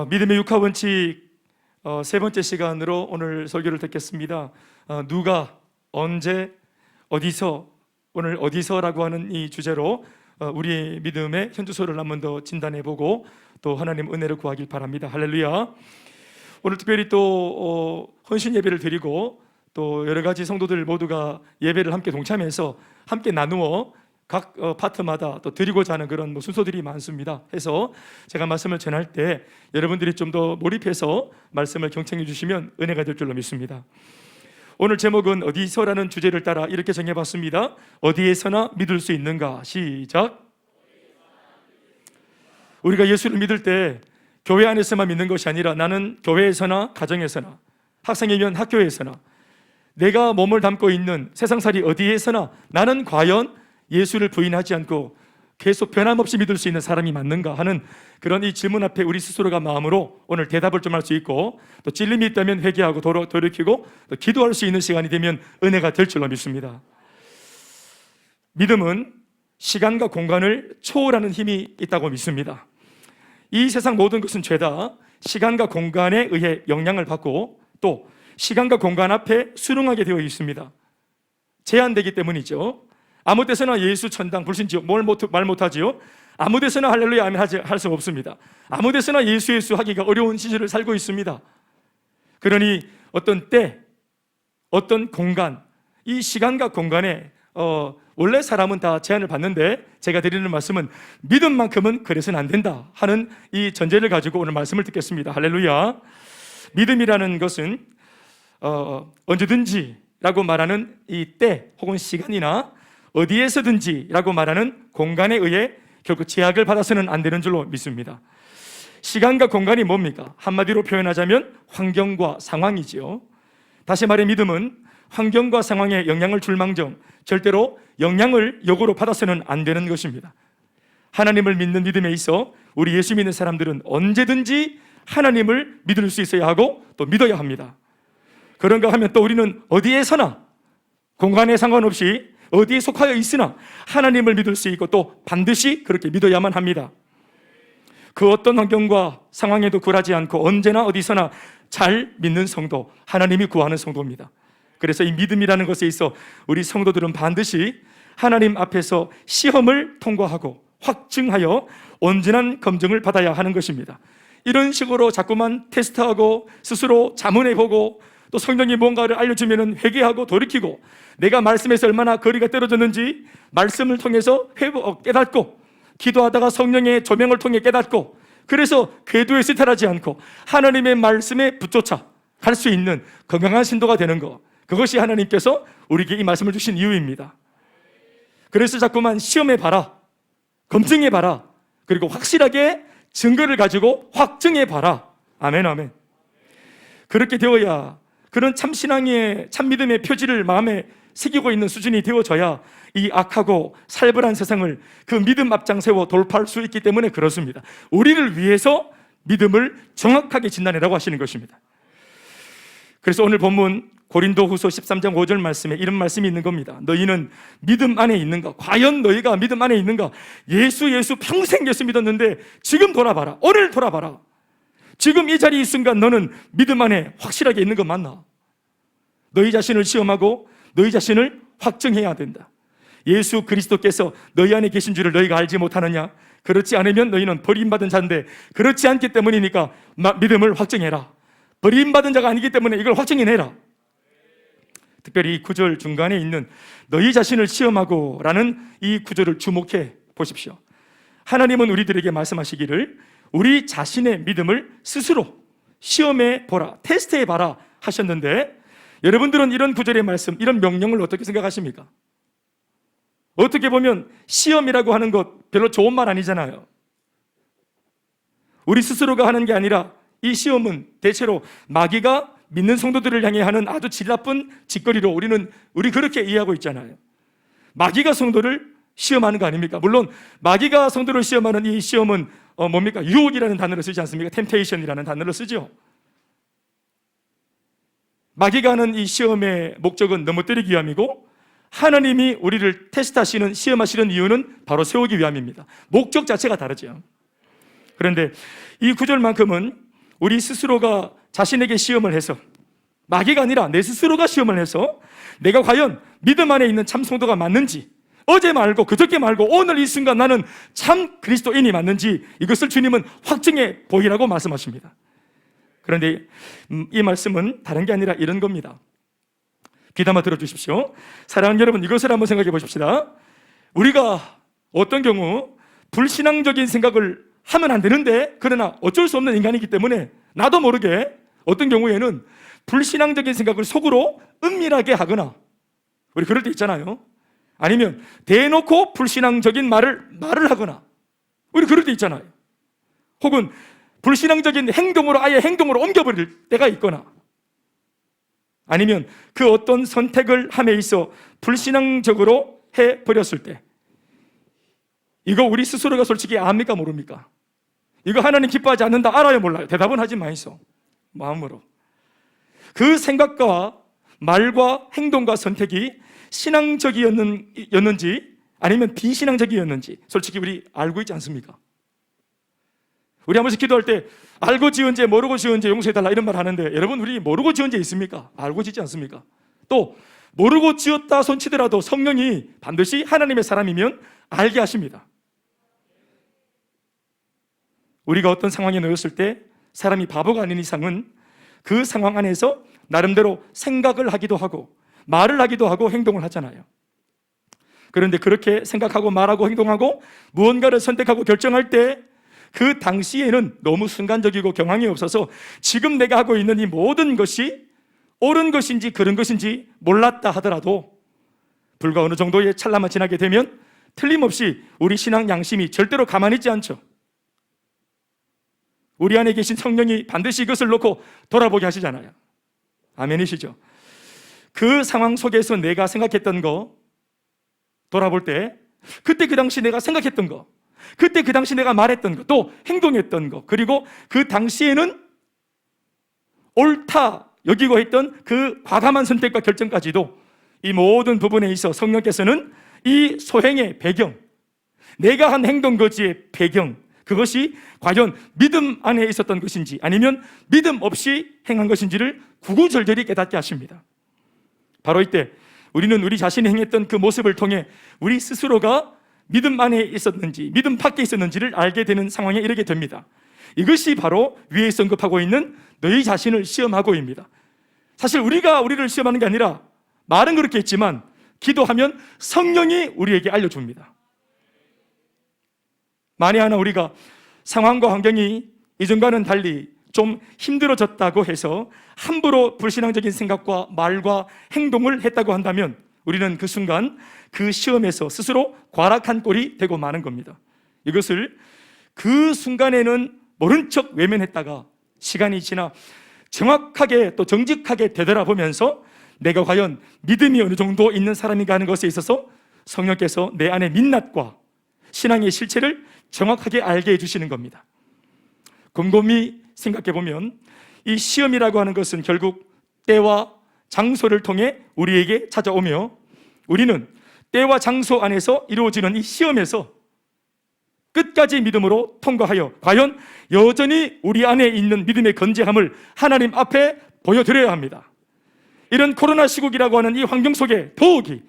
믿음의 육하 원칙 세 번째 시간으로 오늘 설교를 듣겠습니다. 누가, 언제, 어디서, 오늘 어디서라고 하는 이 주제로 우리의 믿음의 현주소를 한 번 더 진단해보고 또 하나님 은혜를 구하길 바랍니다. 할렐루야. 오늘 특별히 또 헌신 예배를 드리고 또 여러 가지 성도들 모두가 예배를 함께 동참해서 함께 나누어 각 파트마다 또 드리고자 하는 그런 순서들이 많습니다. 해서 제가 말씀을 전할 때 여러분들이 좀 더 몰입해서 말씀을 경청해 주시면 은혜가 될 줄로 믿습니다. 오늘 제목은 어디서라는 주제를 따라 이렇게 정해봤습니다. 어디에서나 믿을 수 있는가? 시작. 우리가 예수를 믿을 때 교회 안에서만 믿는 것이 아니라 나는 교회에서나 가정에서나 학생이면 학교에서나 내가 몸을 담고 있는 세상살이 어디에서나 나는 과연 예수를 부인하지 않고 계속 변함없이 믿을 수 있는 사람이 맞는가 하는 그런 이 질문 앞에 우리 스스로가 마음으로 오늘 대답을 좀 할 수 있고 또 찔림이 있다면 회개하고 돌이키고 또 기도할 수 있는 시간이 되면 은혜가 될 줄로 믿습니다. 믿음은 시간과 공간을 초월하는 힘이 있다고 믿습니다. 이 세상 모든 것은 죄다 시간과 공간에 의해 영향을 받고 또 시간과 공간 앞에 수능하게 되어 있습니다. 제한되기 때문이죠. 아무 데서나 예수 천당 불신지옥 말 못하지요. 아무 데서나 할렐루야 아멘 할 수 없습니다. 아무 데서나 예수 하기가 어려운 시절을 살고 있습니다. 그러니 어떤 때, 어떤 공간, 이 시간과 공간에 원래 사람은 다 제한을 받는데 제가 드리는 말씀은 믿음만큼은 그래서는 안 된다 하는 이 전제를 가지고 오늘 말씀을 듣겠습니다. 할렐루야. 믿음이라는 것은 언제든지라고 말하는 이 때 혹은 시간이나 어디에서든지라고 말하는 공간에 의해 결국 제약을 받아서는 안 되는 줄로 믿습니다. 시간과 공간이 뭡니까? 한마디로 표현하자면 환경과 상황이지요. 다시 말해 믿음은 환경과 상황에 영향을 줄 망정 절대로 영향을 역으로 받아서는 안 되는 것입니다. 하나님을 믿는 믿음에 있어 우리 예수 믿는 사람들은 언제든지 하나님을 믿을 수 있어야 하고 또 믿어야 합니다. 그런가 하면 또 우리는 어디에서나 공간에 상관없이 어디에 속하여 있으나 하나님을 믿을 수 있고 또 반드시 그렇게 믿어야만 합니다. 그 어떤 환경과 상황에도 굴하지 않고 언제나 어디서나 잘 믿는 성도, 하나님이 구하는 성도입니다. 그래서 이 믿음이라는 것에 있어 우리 성도들은 반드시 하나님 앞에서 시험을 통과하고 확증하여 온전한 검증을 받아야 하는 것입니다. 이런 식으로 자꾸만 테스트하고 스스로 자문해보고 또 성령이 뭔가를 알려주면 회개하고 돌이키고 내가 말씀에서 얼마나 거리가 떨어졌는지 말씀을 통해서 깨닫고 기도하다가 성령의 조명을 통해 깨닫고 그래서 궤도에 시탈하지 않고 하나님의 말씀에 붙조차 갈 수 있는 건강한 신도가 되는 것, 그것이 하나님께서 우리에게 이 말씀을 주신 이유입니다. 그래서 자꾸만 시험해봐라, 검증해봐라, 그리고 확실하게 증거를 가지고 확증해봐라. 아멘 아멘. 그렇게 되어야 그런 참신앙의 참믿음의 표지를 마음에 새기고 있는 수준이 되어져야 이 악하고 살벌한 세상을 그 믿음 앞장 세워 돌파할 수 있기 때문에 그렇습니다. 우리를 위해서 믿음을 정확하게 진단해라고 하시는 것입니다. 그래서 오늘 본문 고린도후서 13장 5절 말씀에 이런 말씀이 있는 겁니다. 너희는 믿음 안에 있는가? 과연 너희가 믿음 안에 있는가? 예수 평생 예수 믿었는데 지금 돌아봐라. 오늘 돌아봐라. 지금 이 자리에 이 순간 너는 믿음 안에 확실하게 있는 거 맞나? 너희 자신을 시험하고 너희 자신을 확증해야 된다. 예수 그리스도께서 너희 안에 계신 줄을 너희가 알지 못하느냐? 그렇지 않으면 너희는 버림받은 자인데 그렇지 않기 때문이니까 믿음을 확증해라. 버림받은 자가 아니기 때문에 이걸 확증해내라. 특별히 이 구절 중간에 있는 너희 자신을 시험하고 라는 이 구절을 주목해 보십시오. 하나님은 우리들에게 말씀하시기를 우리 자신의 믿음을 스스로 시험해 보라, 테스트해 봐라 하셨는데 여러분들은 이런 구절의 말씀, 이런 명령을 어떻게 생각하십니까? 어떻게 보면 시험이라고 하는 것 별로 좋은 말 아니잖아요. 우리 스스로가 하는 게 아니라 이 시험은 대체로 마귀가 믿는 성도들을 향해 하는 아주 질 나쁜 짓거리로 우리 그렇게 이해하고 있잖아요. 마귀가 성도를 시험하는 거 아닙니까? 물론 마귀가 성도를 시험하는 이 시험은 뭡니까? 유혹이라는 단어를 쓰지 않습니까? 템테이션이라는 단어를 쓰죠. 마귀가 하는 이 시험의 목적은 넘어뜨리기 위함이고 하나님이 우리를 테스트하시는, 시험하시는 이유는 바로 세우기 위함입니다. 목적 자체가 다르죠. 그런데 이 구절만큼은 우리 스스로가 자신에게 시험을 해서, 마귀가 아니라 내 스스로가 시험을 해서 내가 과연 믿음 안에 있는 참 성도가 맞는지, 어제 말고 그저께 말고 오늘 이 순간 나는 참 그리스도인이 맞는지, 이것을 주님은 확증해 보이라고 말씀하십니다. 그런데 이 말씀은 다른 게 아니라 이런 겁니다. 귀담아 들어주십시오. 사랑하는 여러분, 이것을 한번 생각해 보십시다. 우리가 어떤 경우 불신앙적인 생각을 하면 안 되는데, 그러나 어쩔 수 없는 인간이기 때문에 나도 모르게 어떤 경우에는 불신앙적인 생각을 속으로 은밀하게 하거나, 우리 그럴 때 있잖아요. 아니면 대놓고 불신앙적인 말을 하거나, 우리 그럴 때 있잖아요. 혹은 불신앙적인 행동으로 아예 행동으로 옮겨버릴 때가 있거나, 아니면 그 어떤 선택을 함에 있어 불신앙적으로 해버렸을 때, 이거 우리 스스로가 솔직히 압니까 모릅니까? 이거 하나님 기뻐하지 않는다 알아요 몰라요? 대답은 하지 마이소. 마음으로 그 생각과 말과 행동과 선택이 신앙적이었는지 아니면 비신앙적이었는지 솔직히 우리 알고 있지 않습니까? 우리 한 번씩 기도할 때 알고 지은 죄 모르고 지은 죄 용서해달라 이런 말 하는데, 여러분 우리 모르고 지은 죄 있습니까? 알고 짓지 않습니까? 또 모르고 지었다 손치더라도 성령이 반드시 하나님의 사람이면 알게 하십니다. 우리가 어떤 상황에 놓였을 때 사람이 바보가 아닌 이상은 그 상황 안에서 나름대로 생각을 하기도 하고 말을 하기도 하고 행동을 하잖아요. 그런데 그렇게 생각하고 말하고 행동하고 무언가를 선택하고 결정할 때 그 당시에는 너무 순간적이고 경황이 없어서 지금 내가 하고 있는 이 모든 것이 옳은 것인지 그른 것인지 몰랐다 하더라도 불과 어느 정도의 찰나만 지나게 되면 틀림없이 우리 신앙 양심이 절대로 가만히 있지 않죠. 우리 안에 계신 성령이 반드시 이것을 놓고 돌아보게 하시잖아요. 아멘이시죠? 그 상황 속에서 내가 생각했던 거 돌아볼 때, 그때 그 당시 내가 생각했던 거, 그때 그 당시 내가 말했던 거, 또 행동했던 거, 그리고 그 당시에는 옳다 여기고 했던 그 과감한 선택과 결정까지도, 이 모든 부분에 있어 성령께서는 이 소행의 배경, 내가 한 행동 거지의 배경, 그것이 과연 믿음 안에 있었던 것인지 아니면 믿음 없이 행한 것인지를 구구절절히 깨닫게 하십니다. 바로 이때 우리는 우리 자신이 행했던 그 모습을 통해 우리 스스로가 믿음 안에 있었는지 믿음 밖에 있었는지를 알게 되는 상황에 이르게 됩니다. 이것이 바로 위에서 언급하고 있는 너희 자신을 시험하고입니다. 사실 우리가 우리를 시험하는 게 아니라, 말은 그렇게 했지만 기도하면 성령이 우리에게 알려줍니다. 만에 하나 우리가 상황과 환경이 이전과는 달리 좀 힘들어졌다고 해서 함부로 불신앙적인 생각과 말과 행동을 했다고 한다면 우리는 그 순간 그 시험에서 스스로 과락한 꼴이 되고 마는 겁니다. 이것을 그 순간에는 모른 척 외면했다가 시간이 지나 정확하게 또 정직하게 되돌아보면서 내가 과연 믿음이 어느 정도 있는 사람인가 하는 것에 있어서 성령께서 내 안의 민낯과 신앙의 실체를 정확하게 알게 해주시는 겁니다. 곰곰이 생각해 보면 이 시험이라고 하는 것은 결국 때와 장소를 통해 우리에게 찾아오며, 우리는 때와 장소 안에서 이루어지는 이 시험에서 끝까지 믿음으로 통과하여 과연 여전히 우리 안에 있는 믿음의 건재함을 하나님 앞에 보여드려야 합니다. 이런 코로나 시국이라고 하는 이 환경 속에 더욱이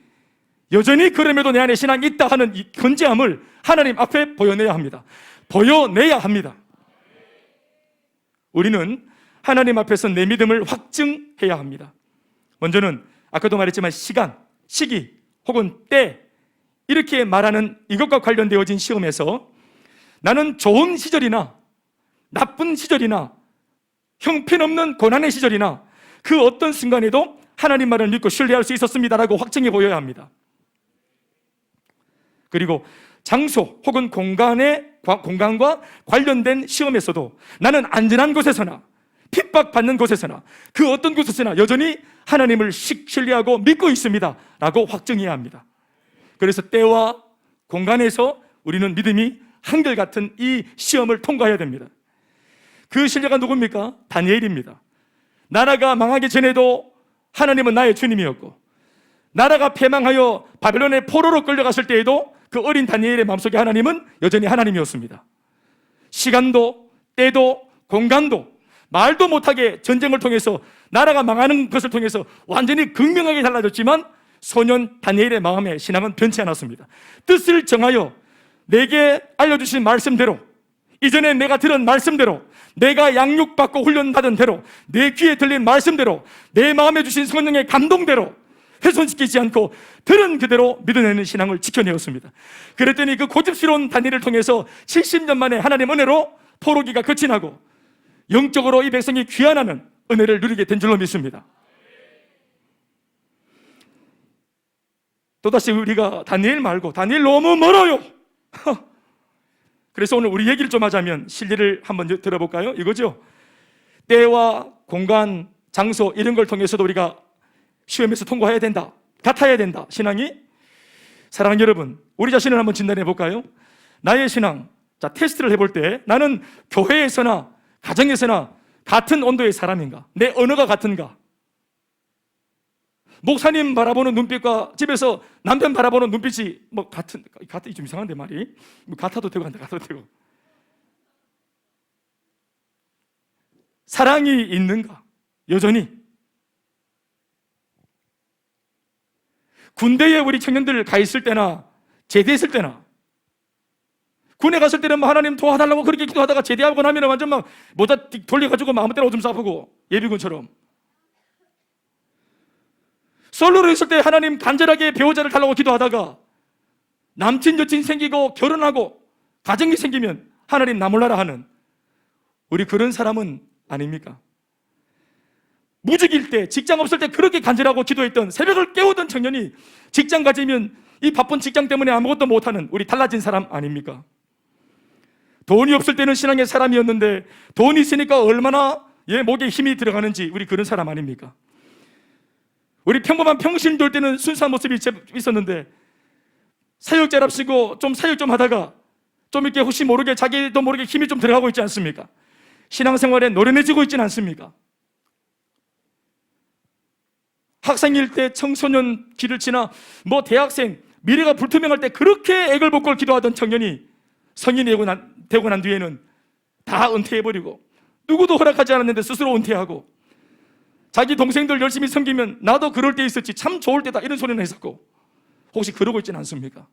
여전히 그럼에도 내 안에 신앙이 있다 하는 이 건재함을 하나님 앞에 보여내야 합니다. 보여내야 합니다. 우리는 하나님 앞에서 내 믿음을 확증해야 합니다. 먼저는 아까도 말했지만 시간, 시기 혹은 때, 이렇게 말하는 이것과 관련되어진 시험에서 나는 좋은 시절이나 나쁜 시절이나 형편없는 고난의 시절이나 그 어떤 순간에도 하나님 말을 믿고 신뢰할 수 있었습니다라고 확증해 보여야 합니다. 그리고 장소 혹은 공간과 관련된 시험에서도 나는 안전한 곳에서나 핍박받는 곳에서나 그 어떤 곳에서나 여전히 하나님을 신뢰하고 믿고 있습니다 라고 확증해야 합니다. 그래서 때와 공간에서 우리는 믿음이 한결같은 이 시험을 통과해야 됩니다. 그 신뢰가 누굽니까? 다니엘입니다. 나라가 망하기 전에도 하나님은 나의 주님이었고, 나라가 패망하여 바벨론의 포로로 끌려갔을 때에도 그 어린 다니엘의 마음속에 하나님은 여전히 하나님이었습니다. 시간도 때도 공간도 말도 못하게 전쟁을 통해서 나라가 망하는 것을 통해서 완전히 극명하게 달라졌지만 소년 다니엘의 마음에 신앙은 변치 않았습니다. 뜻을 정하여 내게 알려주신 말씀대로, 이전에 내가 들은 말씀대로, 내가 양육받고 훈련받은 대로, 내 귀에 들린 말씀대로, 내 마음에 주신 성령의 감동대로 훼손시키지 않고 들은 그대로 믿어내는 신앙을 지켜내었습니다. 그랬더니 그 고집스러운 다니엘을 통해서 70년 만에 하나님 은혜로 포로기가 끝이 나고 영적으로 이 백성이 귀환하는 은혜를 누리게 된 줄로 믿습니다. 또다시 우리가 다니엘 말고 다니엘 너무 멀어요. 그래서 오늘 우리 얘기를 좀 하자면 실리를 한번 들어볼까요? 이거죠. 때와 공간, 장소 이런 걸 통해서도 우리가 시험에서 통과해야 된다, 같아야 된다, 신앙이. 사랑하는 여러분, 우리 자신을 한번 진단해 볼까요? 나의 신앙, 자, 테스트를 해볼 때 나는 교회에서나 가정에서나 같은 온도의 사람인가? 내 언어가 같은가? 목사님 바라보는 눈빛과 집에서 남편 바라보는 눈빛이 뭐 같은 좀 이상한데 말이 뭐 같아도 되고 안 같아도 되고. 사랑이 있는가? 여전히. 군대에 우리 청년들 가 있을 때나 제대했을 때나, 군에 갔을 때는 뭐 하나님 도와달라고 그렇게 기도하다가 제대하고 나면 완전 막 모자 돌려가지고 아무 때나 오줌 싸고 예비군처럼. 솔로로 있을 때 하나님 간절하게 배우자를 달라고 기도하다가 남친 여친 생기고 결혼하고 가정이 생기면 하나님 나 몰라라 하는, 우리 그런 사람은 아닙니까? 무직일 때, 직장 없을 때 그렇게 간절하고 기도했던, 새벽을 깨우던 청년이 직장 가지면 이 바쁜 직장 때문에 아무것도 못하는 우리 달라진 사람 아닙니까? 돈이 없을 때는 신앙의 사람이었는데 돈이 있으니까 얼마나 목에 힘이 들어가는지 우리 그런 사람 아닙니까? 우리 평범한 평신 돌 때는 순수한 모습이 있었는데 사역자랍시고 좀 사역 좀 하다가 좀 이렇게 혹시 모르게 자기도 모르게 힘이 좀 들어가고 있지 않습니까? 신앙생활에 노련해지고 있지는 않습니까? 학생일 때 청소년 길을 지나 뭐 대학생, 미래가 불투명할 때 그렇게 애걸복걸 기도하던 청년이 성인이 되고 난 뒤에는 다 은퇴해버리고 누구도 허락하지 않았는데 스스로 은퇴하고 자기 동생들 열심히 섬기면 나도 그럴 때 있었지, 참 좋을 때다, 이런 소리는 했었고, 혹시 그러고 있지는 않습니까?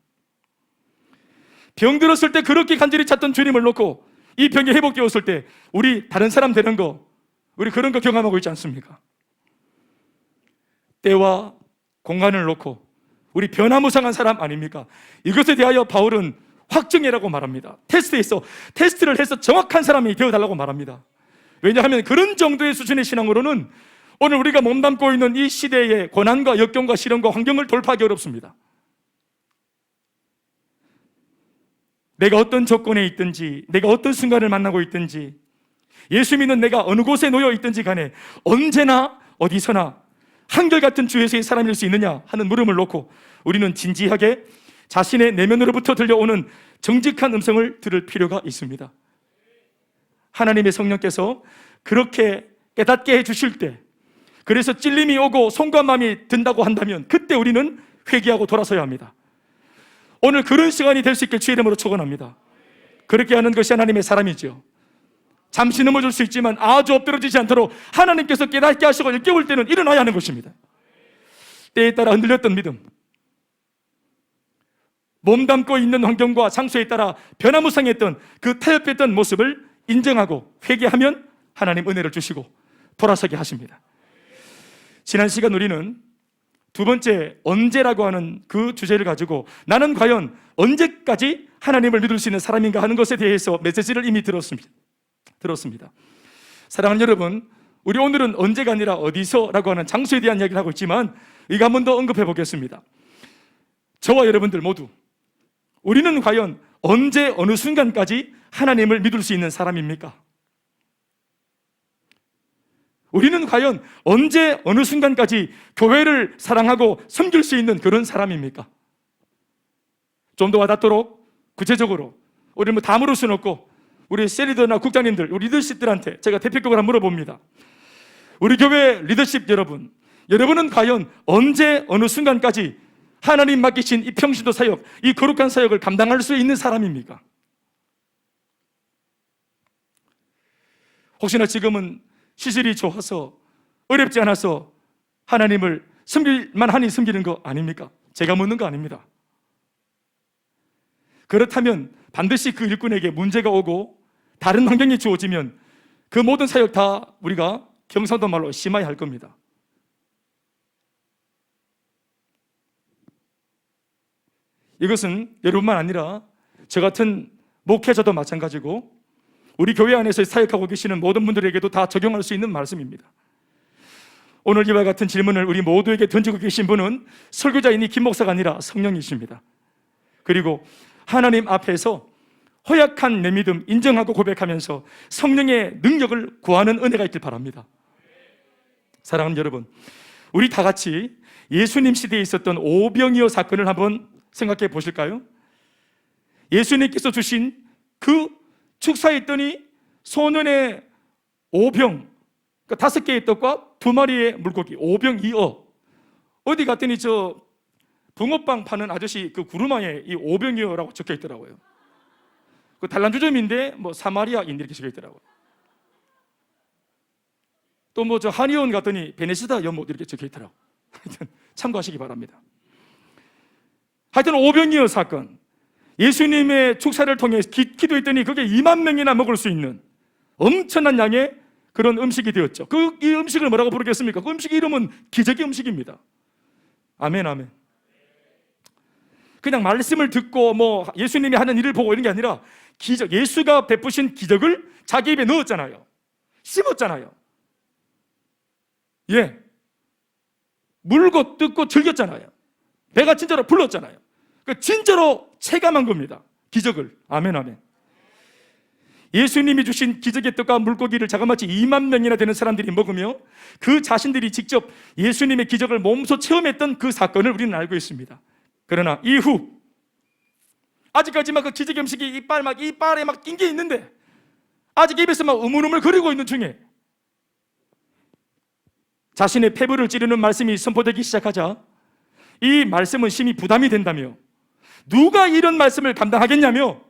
병 들었을 때 그렇게 간절히 찾던 주님을 놓고 이 병이 회복되었을 때 우리 다른 사람 되는 거, 우리 그런 거 경험하고 있지 않습니까? 때와 공간을 놓고 우리 변화무쌍한 사람 아닙니까? 이것에 대하여 바울은 확증이라고 말합니다. 테스트를 해서 정확한 사람이 되어달라고 말합니다. 왜냐하면 그런 정도의 수준의 신앙으로는 오늘 우리가 몸담고 있는 이 시대의 고난과 역경과 시련과 환경을 돌파하기 어렵습니다. 내가 어떤 조건에 있든지, 내가 어떤 순간을 만나고 있든지, 예수 믿는 내가 어느 곳에 놓여 있든지 간에 언제나 어디서나 한결같은 주 예수의 사람일 수 있느냐 하는 물음을 놓고 우리는 진지하게 자신의 내면으로부터 들려오는 정직한 음성을 들을 필요가 있습니다. 하나님의 성령께서 그렇게 깨닫게 해주실 때, 그래서 찔림이 오고 손과 마음이 든다고 한다면 그때 우리는 회개하고 돌아서야 합니다. 오늘 그런 시간이 될 수 있길 주의 이름으로 축원합니다. 그렇게 하는 것이 하나님의 사람이죠. 잠시 넘어질 수 있지만 아주 엎드러지지 않도록 하나님께서 깨닫게 하시고 일깨울 때는 일어나야 하는 것입니다. 때에 따라 흔들렸던 믿음, 몸담고 있는 환경과 장소에 따라 변화무쌍했던 그 타협했던 모습을 인정하고 회개하면 하나님 은혜를 주시고 돌아서게 하십니다. 지난 시간 우리는 두 번째 언제라고 하는 그 주제를 가지고 나는 과연 언제까지 하나님을 믿을 수 있는 사람인가 하는 것에 대해서 메시지를 이미 들었습니다. 사랑하는 여러분, 우리 오늘은 언제가 아니라 어디서라고 하는 장소에 대한 이야기를 하고 있지만 이거 한 번 더 언급해 보겠습니다. 저와 여러분들 모두 우리는 과연 언제 어느 순간까지 하나님을 믿을 수 있는 사람입니까? 우리는 과연 언제 어느 순간까지 교회를 사랑하고 섬길 수 있는 그런 사람입니까? 좀 더 와닿도록 구체적으로 우리 다 물을 수는 없고 우리 셀리더나 국장님들, 우리 리더십들한테 제가 대표격으로 한번 물어봅니다. 우리 교회 리더십 여러분은 과연 언제 어느 순간까지 하나님 맡기신 이 평신도 사역, 이 거룩한 사역을 감당할 수 있는 사람입니까? 혹시나 지금은 시절이 좋아서 어렵지 않아서 하나님을 섬길만 하니 섬기는 거 아닙니까? 제가 묻는 거 아닙니다. 그렇다면 반드시 그 일꾼에게 문제가 오고 다른 환경이 주어지면 그 모든 사역 다 우리가 경상도 말로 심하게 할 겁니다. 이것은 여러분만 아니라 저 같은 목회자도 마찬가지고 우리 교회 안에서 사역하고 계시는 모든 분들에게도 다 적용할 수 있는 말씀입니다. 오늘 이와 같은 질문을 우리 모두에게 던지고 계신 분은 설교자이니 김 목사가 아니라 성령이십니다. 그리고 하나님 앞에서 허약한 내 믿음 인정하고 고백하면서 성령의 능력을 구하는 은혜가 있길 바랍니다. 사랑하는 여러분, 우리 다 같이 예수님 시대에 있었던 오병이어 사건을 한번 생각해 보실까요? 예수님께서 주신 그 축사에 있더니 소년의 오병, 그러니까 5개의 떡과 2마리의 물고기, 오병이어. 어디 갔더니 저 붕어빵 파는 아저씨 그 구루마에 이 오병이어라고 적혀 있더라고요. 그 단란주점인데 뭐 사마리아인 이렇게 적혀 있더라고요. 또 뭐 저 한의원 갔더니 베네시다 연못 이렇게 적혀 있더라고요. 하여튼 참고하시기 바랍니다. 하여튼 오병이어 사건, 예수님의 축사를 통해 기도했더니 그게 2만 명이나 먹을 수 있는 엄청난 양의 그런 음식이 되었죠. 이 음식을 뭐라고 부르겠습니까? 그 음식 이름은 기적의 음식입니다. 아멘, 아멘. 그냥 말씀을 듣고 뭐 예수님이 하는 일을 보고 이런 게 아니라 기적, 예수가 베푸신 기적을 자기 입에 넣었잖아요. 씹었잖아요. 예, 물고 뜯고 즐겼잖아요. 배가 진짜로 불렀잖아요. 그 진짜로 체감한 겁니다. 기적을. 아멘, 아멘. 예수님이 주신 기적의 떡과 물고기를 자그마치 2만 명이나 되는 사람들이 먹으며 그 자신들이 직접 예수님의 기적을 몸소 체험했던 그 사건을 우리는 알고 있습니다. 그러나 이후 아직까지 막 그 기적의 음식이 이빨에 막 낀 게 있는데 아직 입에서 막 우물우물 거리고 있는 중에 자신의 폐부를 찌르는 말씀이 선포되기 시작하자 이 말씀은 심히 부담이 된다며 누가 이런 말씀을 감당하겠냐며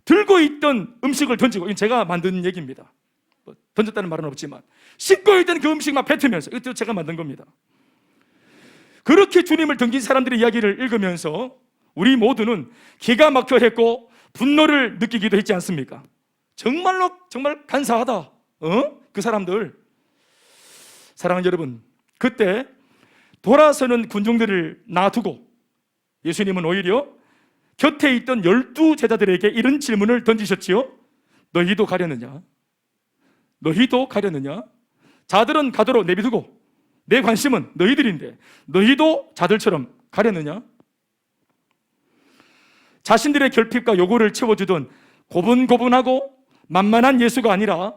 들고 있던 음식을 던지고, 이건 제가 만든 얘기입니다. 던졌다는 말은 없지만 씹고 있던 그 음식 막 뱉으면서, 이것도 제가 만든 겁니다. 그렇게 주님을 등진 사람들의 이야기를 읽으면서 우리 모두는 기가 막혀 했고 분노를 느끼기도 했지 않습니까? 정말로 정말 간사하다. 그 사람들. 사랑하는 여러분, 그때 돌아서는 군중들을 놔두고 예수님은 오히려 곁에 있던 12 제자들에게 이런 질문을 던지셨지요. 너희도 가려느냐? 너희도 가려느냐? 자들은 가도록 내비두고 내 관심은 너희들인데 너희도 자들처럼 가려느냐? 자신들의 결핍과 요구를 채워주던 고분고분하고 만만한 예수가 아니라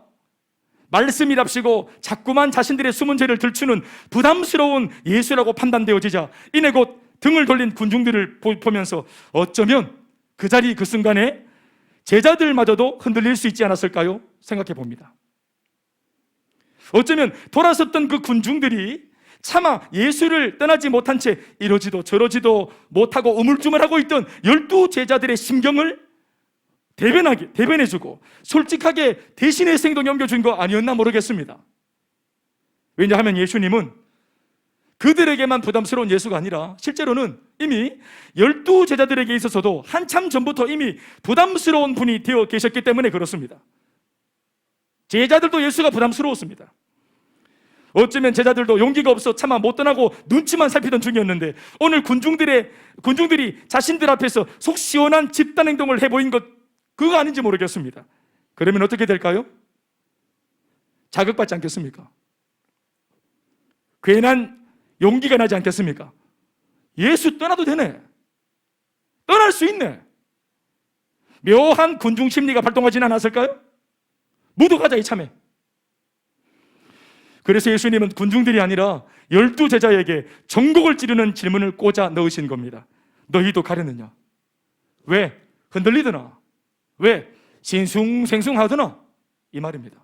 말씀이랍시고 자꾸만 자신들의 숨은 죄를 들추는 부담스러운 예수라고 판단되어지자 이내 곧 등을 돌린 군중들을 보면서 어쩌면 그 자리 그 순간에 제자들마저도 흔들릴 수 있지 않았을까요? 생각해 봅니다. 어쩌면 돌아섰던 그 군중들이 차마 예수를 떠나지 못한 채 이러지도 저러지도 못하고 우물쭈물하고 있던 12 제자들의 심경을 대변해주고 솔직하게 대신의 행동 옮겨준 거 아니었나 모르겠습니다. 왜냐하면 예수님은 그들에게만 부담스러운 예수가 아니라 실제로는 이미 12 제자들에게 있어서도 한참 전부터 이미 부담스러운 분이 되어 계셨기 때문에 그렇습니다. 제자들도 예수가 부담스러웠습니다. 어쩌면 제자들도 용기가 없어 차마 못 떠나고 눈치만 살피던 중이었는데 오늘 군중들이 자신들 앞에서 속 시원한 집단 행동을 해보인 것 그거 아닌지 모르겠습니다. 그러면 어떻게 될까요? 자극받지 않겠습니까? 괜한 용기가 나지 않겠습니까? 예수 떠나도 되네. 떠날 수 있네. 묘한 군중 심리가 발동하지는 않았을까요? 모두 가자 이참에. 그래서 예수님은 군중들이 아니라 12 제자에게 전곡을 찌르는 질문을 꽂아 넣으신 겁니다. 너희도 가려느냐? 왜? 흔들리더나? 왜? 신숭생숭하더나? 이 말입니다.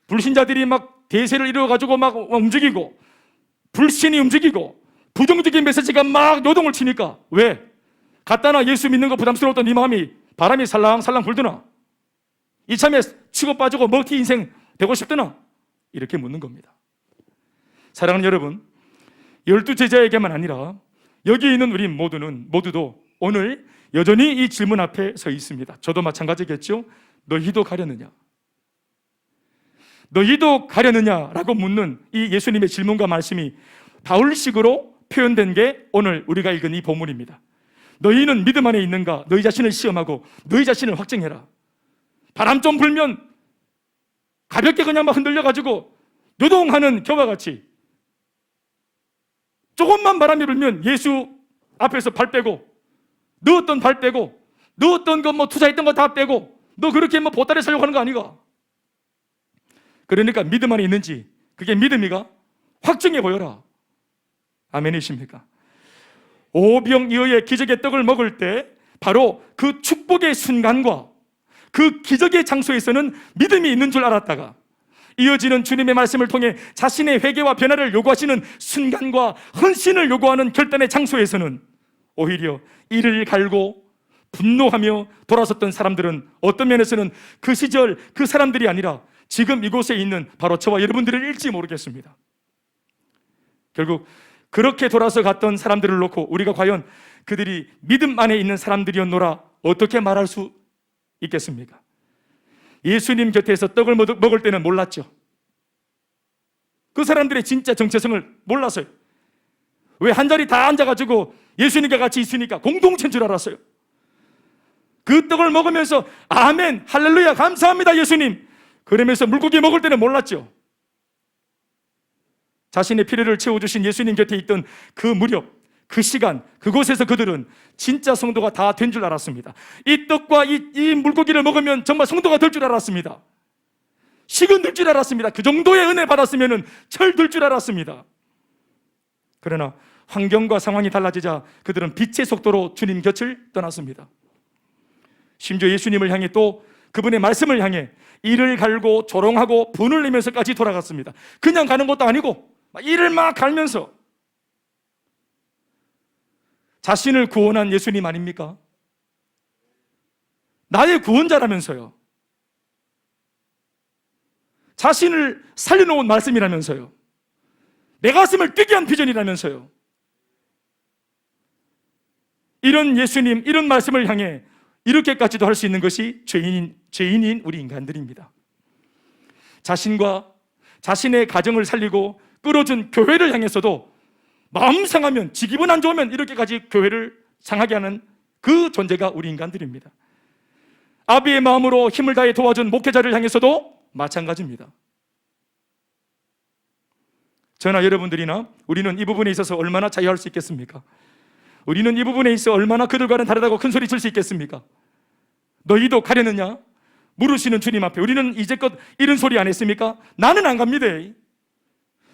불신자들이 막 대세를 이루어가지고 막 움직이고 불신이 움직이고 부정적인 메시지가 막 요동을 치니까 왜? 갖다나 예수 믿는 거 부담스러웠던 네 마음이 바람이 살랑살랑 불드나? 이참에 치고 빠지고 먹튀 인생 되고 싶드나? 이렇게 묻는 겁니다. 사랑하는 여러분, 12제자에게만 아니라 여기 있는 우리 모두도 오늘 여전히 이 질문 앞에 서 있습니다. 저도 마찬가지겠죠? 너희도 가려느냐? 너희도 가려느냐라고 묻는 이 예수님의 질문과 말씀이 바울식으로 표현된 게 오늘 우리가 읽은 이 본문입니다. 너희는 믿음 안에 있는가? 너희 자신을 시험하고 너희 자신을 확증해라. 바람 좀 불면 가볍게 그냥 막 흔들려가지고 요동하는 겨와 같이 조금만 바람이 불면 예수 앞에서 발 빼고 넣었던 발 빼고 넣었던 거 뭐 투자했던 거 다 빼고 너 그렇게 뭐 보따리 살려고 하는 거 아니가? 그러니까 믿음 안에 있는지 그게 믿음이가 확증해 보여라. 아멘이십니까? 오병이어의 기적의 떡을 먹을 때 바로 그 축복의 순간과 그 기적의 장소에서는 믿음이 있는 줄 알았다가 이어지는 주님의 말씀을 통해 자신의 회개와 변화를 요구하시는 순간과 헌신을 요구하는 결단의 장소에서는 오히려 이를 갈고 분노하며 돌아섰던 사람들은 어떤 면에서는 그 시절 그 사람들이 아니라 지금 이곳에 있는 바로 저와 여러분들을 일지 모르겠습니다. 결국 그렇게 돌아서 갔던 사람들을 놓고 우리가 과연 그들이 믿음 안에 있는 사람들이었노라 어떻게 말할 수 있겠습니까? 예수님 곁에서 떡을 먹을 때는 몰랐죠. 그 사람들의 진짜 정체성을 몰랐어요. 왜 한 자리 다 앉아가지고 예수님과 같이 있으니까 공동체인 줄 알았어요. 그 떡을 먹으면서 아멘, 할렐루야, 감사합니다 예수님 그러면서 물고기 먹을 때는 몰랐죠. 자신의 필요를 채워주신 예수님 곁에 있던 그 무렵, 그 시간, 그곳에서 그들은 진짜 성도가 다 된 줄 알았습니다. 이 떡과 이 물고기를 먹으면 정말 성도가 될 줄 알았습니다. 식은 될 줄 알았습니다. 그 정도의 은혜 받았으면 철 들 줄 알았습니다. 그러나 환경과 상황이 달라지자 그들은 빛의 속도로 주님 곁을 떠났습니다. 심지어 예수님을 향해 또 그분의 말씀을 향해 이를 갈고 조롱하고 분을 내면서까지 돌아갔습니다. 그냥 가는 것도 아니고 이를 막 갈면서 자신을 구원한 예수님 아닙니까? 나의 구원자라면서요. 자신을 살려놓은 말씀이라면서요. 내 가슴을 뛰게 한 비전이라면서요. 이런 예수님, 이런 말씀을 향해 이렇게까지도 할 수 있는 것이 죄인인 우리 인간들입니다. 자신과 자신의 가정을 살리고 끌어준 교회를 향해서도 마음 상하면, 지 기분 안 좋으면 이렇게까지 교회를 상하게 하는 그 존재가 우리 인간들입니다. 아비의 마음으로 힘을 다해 도와준 목회자를 향해서도 마찬가지입니다. 저나 여러분들이나 우리는 이 부분에 있어서 얼마나 자유할 수 있겠습니까? 우리는 이 부분에 있어 얼마나 그들과는 다르다고 큰 소리 칠 수 있겠습니까? 너희도 가려느냐? 물으시는 주님 앞에 우리는 이제껏 이런 소리 안 했습니까? 나는 안 갑니다.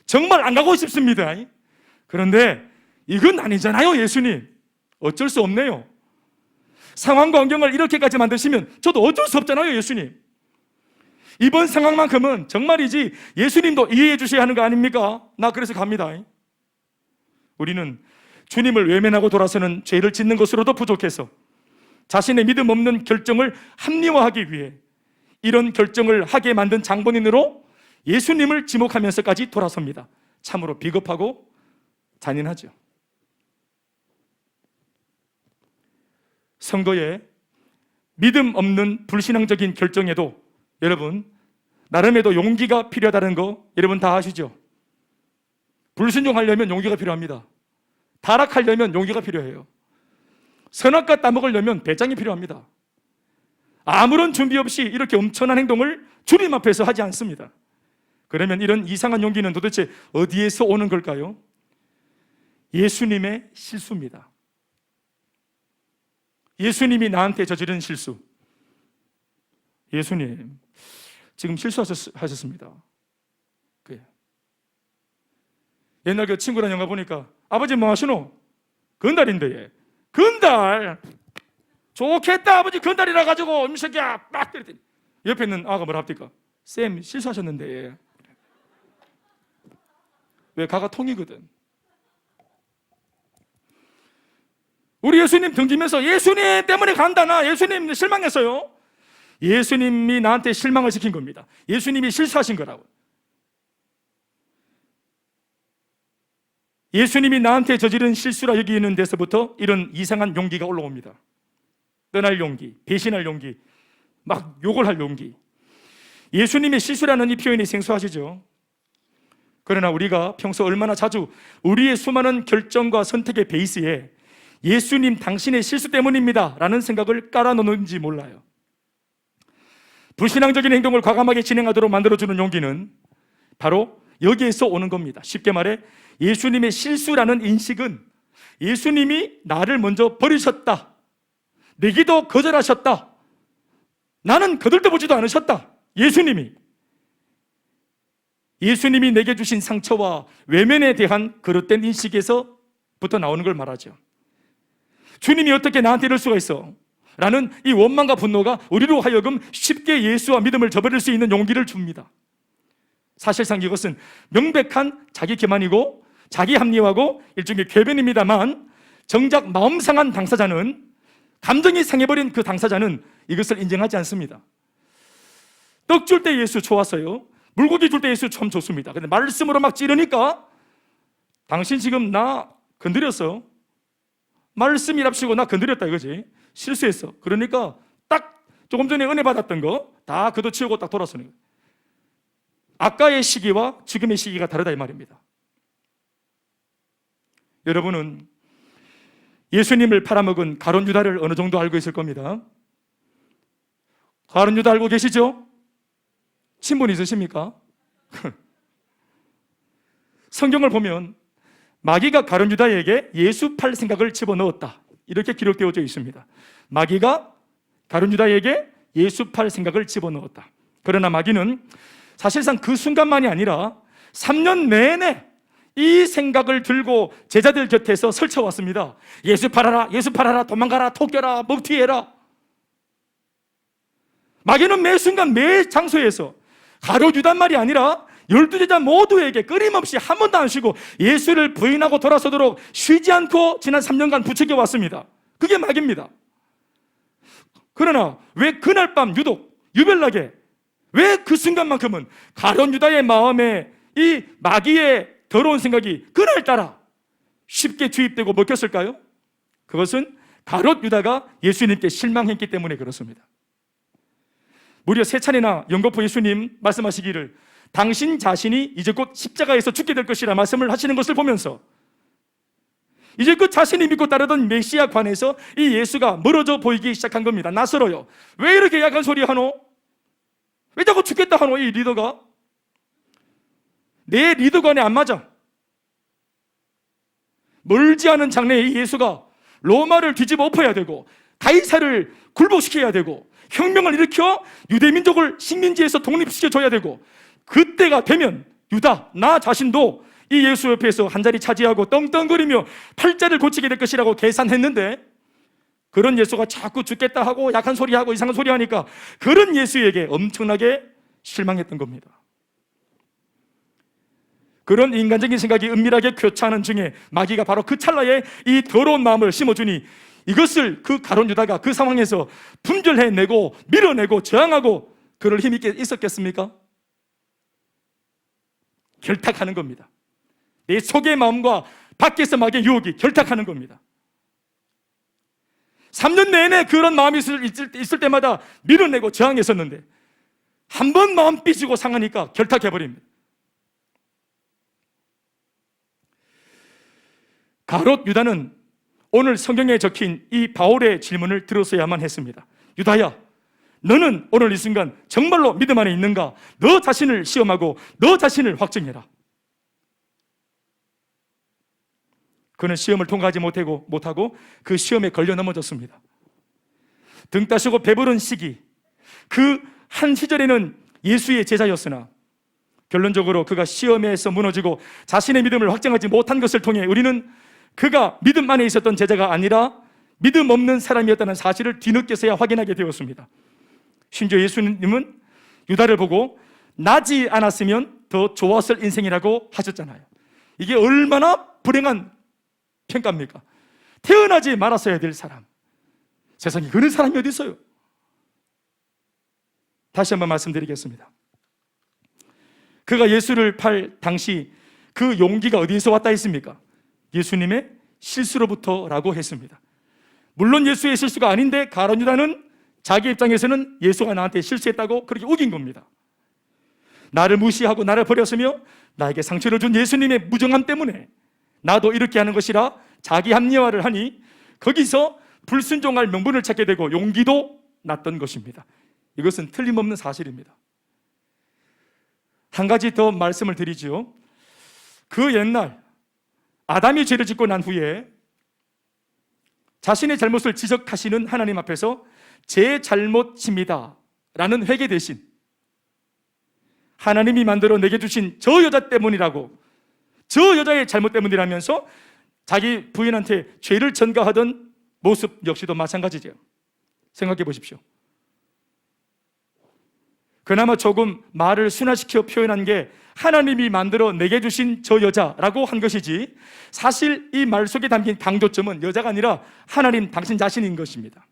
정말 안 가고 싶습니다. 그런데 이건 아니잖아요, 예수님. 어쩔 수 없네요. 상황과 환경을 이렇게까지 만드시면 저도 어쩔 수 없잖아요, 예수님. 이번 상황만큼은 정말이지 예수님도 이해해 주셔야 하는 거 아닙니까? 나 그래서 갑니다. 우리는 주님을 외면하고 돌아서는 죄를 짓는 것으로도 부족해서 자신의 믿음 없는 결정을 합리화하기 위해 이런 결정을 하게 만든 장본인으로 예수님을 지목하면서까지 돌아섭니다. 참으로 비겁하고 잔인하죠. 성도의 믿음 없는 불신앙적인 결정에도 여러분 나름에도 용기가 필요하다는 거 여러분 다 아시죠? 불순종하려면 용기가 필요합니다. 타락하려면 용기가 필요해요. 선악과 따먹으려면 배짱이 필요합니다. 아무런 준비 없이 이렇게 엄청난 행동을 주님 앞에서 하지 않습니다. 그러면 이런 이상한 용기는 도대체 어디에서 오는 걸까요? 예수님의 실수입니다. 예수님이 나한테 저지른 실수. 예수님 지금 실수하셨습니다. 옛날 그 친구랑 영화 보니까 아버지 뭐 하시노? 건달인데 얘. 건달 좋겠다 아버지 건달이라 가지고 이 새끼야 막 때렸더니 옆에 있는 아가 뭐라 합니까? 쌤 실수하셨는데 얘. 왜 가가 통이거든. 우리 예수님 등지면서 예수님 때문에 간다 나 예수님 실망했어요. 예수님이 나한테 실망을 시킨 겁니다. 예수님이 실수하신 거라고. 예수님이 나한테 저지른 실수라 여기는 데서부터 이런 이상한 용기가 올라옵니다. 떠날 용기, 배신할 용기, 막 욕을 할 용기. 예수님의 실수라는 이 표현이 생소하시죠? 그러나 우리가 평소 얼마나 자주 우리의 수많은 결정과 선택의 베이스에 예수님 당신의 실수 때문입니다 라는 생각을 깔아놓는지 몰라요. 불신앙적인 행동을 과감하게 진행하도록 만들어주는 용기는 바로 여기에서 오는 겁니다. 쉽게 말해 예수님의 실수라는 인식은 예수님이 나를 먼저 버리셨다, 내기도 거절하셨다, 나는 거들떠보지도 않으셨다. 예수님이 내게 주신 상처와 외면에 대한 그릇된 인식에서부터 나오는 걸 말하죠. 주님이 어떻게 나한테 이럴 수가 있어? 라는 이 원망과 분노가 우리로 하여금 쉽게 예수와 믿음을 저버릴 수 있는 용기를 줍니다. 사실상 이것은 명백한 자기 기만이고 자기 합리화고 일종의 궤변입니다만, 정작 마음 상한 당사자는, 감정이 상해버린 그 당사자는 이것을 인정하지 않습니다. 떡 줄 때 예수 좋았어요. 물고기 줄 때 예수 참 좋습니다. 근데 말씀으로 막 찌르니까 당신 지금 나 건드렸어. 말씀이랍시고 나 건드렸다 이거지. 실수했어. 그러니까 딱 조금 전에 은혜 받았던 거 다 걷어치우고 딱 돌아서는 거예요. 아까의 시기와 지금의 시기가 다르다 이 말입니다. 여러분은 예수님을 팔아먹은 가룟 유다를 어느 정도 알고 있을 겁니다. 가룟 유다 알고 계시죠? 친분 있으십니까? 성경을 보면 마귀가 가룟 유다에게 예수 팔 생각을 집어넣었다 이렇게 기록되어져 있습니다. 마귀가 가룟 유다에게 예수 팔 생각을 집어넣었다. 그러나 마귀는 사실상 그 순간만이 아니라 3년 내내 이 생각을 들고 제자들 곁에서 설쳐왔습니다. 예수 팔아라, 예수 팔아라, 도망가라, 토껴라, 먹튀해라. 마귀는 매 순간 매 장소에서 가룟 유다말이 아니라 12제자 모두에게 끊임없이 한 번도 안 쉬고 예수를 부인하고 돌아서도록 쉬지 않고 지난 3년간 부추겨 왔습니다. 그게 마귀입니다. 그러나 왜 그날 밤 유독 유별나게 왜 그 순간만큼은 가룟 유다의 마음에 이 마귀의 더러운 생각이 그날따라 쉽게 주입되고 먹혔을까요? 그것은 가룟 유다가 예수님께 실망했기 때문에 그렇습니다. 무려 3차례나 연거푸 예수님 말씀하시기를 당신 자신이 이제 곧 십자가에서 죽게 될 것이라 말씀을 하시는 것을 보면서 이제 그 자신이 믿고 따르던 메시아 관에서 이 예수가 멀어져 보이기 시작한 겁니다. 낯설어요. 왜 이렇게 약한 소리 하노? 왜 자꾸 죽겠다 하노? 이 리더가 내 리더관에 안 맞아. 멀지 않은 장래에 이 예수가 로마를 뒤집어 엎어야 되고 가이사를 굴복시켜야 되고 혁명을 일으켜 유대민족을 식민지에서 독립시켜줘야 되고, 그때가 되면 유다, 나 자신도 이 예수 옆에서 한 자리 차지하고 떵떵거리며 팔자를 고치게 될 것이라고 계산했는데, 그런 예수가 자꾸 죽겠다 하고 약한 소리 하고 이상한 소리 하니까 그런 예수에게 엄청나게 실망했던 겁니다. 그런 인간적인 생각이 은밀하게 교차하는 중에 마귀가 바로 그 찰나에 이 더러운 마음을 심어주니 이것을 그 가룟 유다가 그 상황에서 분별해내고 밀어내고 저항하고 그럴 힘이 있었겠습니까? 결탁하는 겁니다. 내 속의 마음과 밖에서 마귀의 유혹이 결탁하는 겁니다. 3년 내내 그런 마음이 있을 때마다 밀어내고 저항했었는데 한 번 마음 삐지고 상하니까 결탁해버립니다. 가롯 유다는 오늘 성경에 적힌 이 바울의 질문을 들었어야만 했습니다. 유다야, 너는 오늘 이 순간 정말로 믿음 안에 있는가? 너 자신을 시험하고 너 자신을 확증해라. 그는 시험을 통과하지 못하고 그 시험에 걸려 넘어졌습니다. 등 따시고 배부른 시기, 그 한 시절에는 예수의 제자였으나 결론적으로 그가 시험에서 무너지고 자신의 믿음을 확증하지 못한 것을 통해 우리는 그가 믿음 안에 있었던 제자가 아니라 믿음 없는 사람이었다는 사실을 뒤늦게서야 확인하게 되었습니다. 심지어 예수님은 유다를 보고 나지 않았으면 더 좋았을 인생이라고 하셨잖아요. 이게 얼마나 불행한 평가입니까? 태어나지 말았어야 될 사람, 세상에 그런 사람이 어디 있어요? 다시 한번 말씀드리겠습니다. 그가 예수를 팔 당시 그 용기가 어디에서 왔다 했습니까? 예수님의 실수로부터라고 했습니다. 물론 예수의 실수가 아닌데 가룟 유다는 자기 입장에서는 예수가 나한테 실수했다고 그렇게 우긴 겁니다. 나를 무시하고 나를 버렸으며 나에게 상처를 준 예수님의 무정함 때문에 나도 이렇게 하는 것이라 자기 합리화를 하니 거기서 불순종할 명분을 찾게 되고 용기도 났던 것입니다. 이것은 틀림없는 사실입니다. 한 가지 더 말씀을 드리죠. 그 옛날 아담이 죄를 짓고 난 후에 자신의 잘못을 지적하시는 하나님 앞에서 제 잘못입니다 라는 회개 대신 하나님이 만들어 내게 주신 저 여자 때문이라고, 저 여자의 잘못 때문이라면서 자기 부인한테 죄를 전가하던 모습 역시도 마찬가지죠. 생각해 보십시오. 그나마 조금 말을 순화시켜 표현한 게 하나님이 만들어 내게 주신 저 여자라고 한 것이지, 사실 이 말 속에 담긴 강조점은 여자가 아니라 하나님 당신 자신인 것입니다.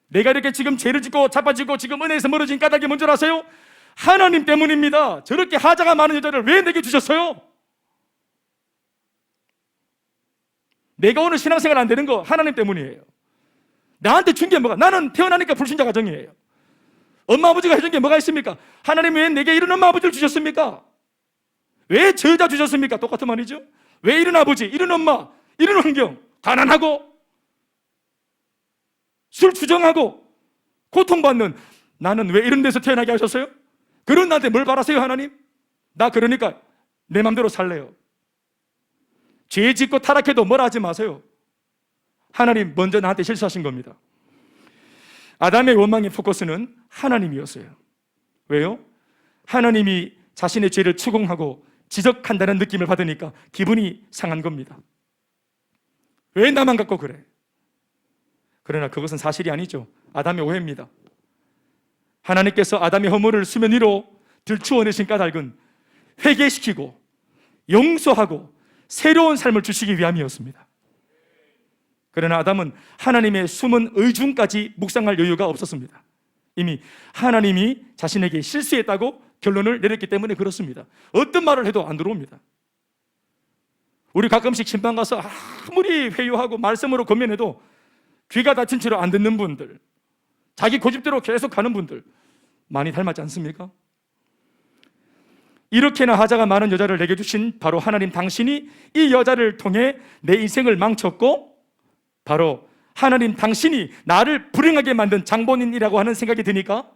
내가 이렇게 지금 죄를 짓고 자빠지고 지금 은혜에서 멀어진 까닭이 뭔지 아세요? 하나님 때문입니다. 저렇게 하자가 많은 여자를 왜 내게 주셨어요? 내가 오늘 신앙생활 안 되는 거 하나님 때문이에요. 나한테 준 게 뭐가? 나는 태어나니까 불신자 가정이에요. 엄마 아버지가 해준 게 뭐가 있습니까? 하나님 왜 내게 이런 엄마 아버지를 주셨습니까? 왜 저 여자 주셨습니까? 똑같은 말이죠. 왜 이런 아버지, 이런 엄마, 이런 환경, 가난하고 술 추정하고 고통받는 나는 왜 이런 데서 태어나게 하셨어요? 그런 나한테 뭘 바라세요 하나님? 나 그러니까 내 맘대로 살래요. 죄 짓고 타락해도 뭐라 하지 마세요. 하나님 먼저 나한테 실수하신 겁니다. 아담의 원망의 포커스는 하나님이었어요. 왜요? 하나님이 자신의 죄를 추궁하고 지적한다는 느낌을 받으니까 기분이 상한 겁니다. 왜 나만 갖고 그래? 그러나 그것은 사실이 아니죠. 아담의 오해입니다. 하나님께서 아담의 허물을 수면 위로 들추어내신 까닭은 회개시키고 용서하고 새로운 삶을 주시기 위함이었습니다. 그러나 아담은 하나님의 숨은 의중까지 묵상할 여유가 없었습니다. 이미 하나님이 자신에게 실수했다고 결론을 내렸기 때문에 그렇습니다. 어떤 말을 해도 안 들어옵니다. 우리 가끔씩 신방 가서 아무리 회유하고 말씀으로 권면해도 귀가 닫힌 채로 안 듣는 분들, 자기 고집대로 계속 가는 분들 많이 닮았지 않습니까? 이렇게나 하자가 많은 여자를 내게 주신 바로 하나님 당신이 이 여자를 통해 내 인생을 망쳤고, 바로 하나님 당신이 나를 불행하게 만든 장본인이라고 하는 생각이 드니까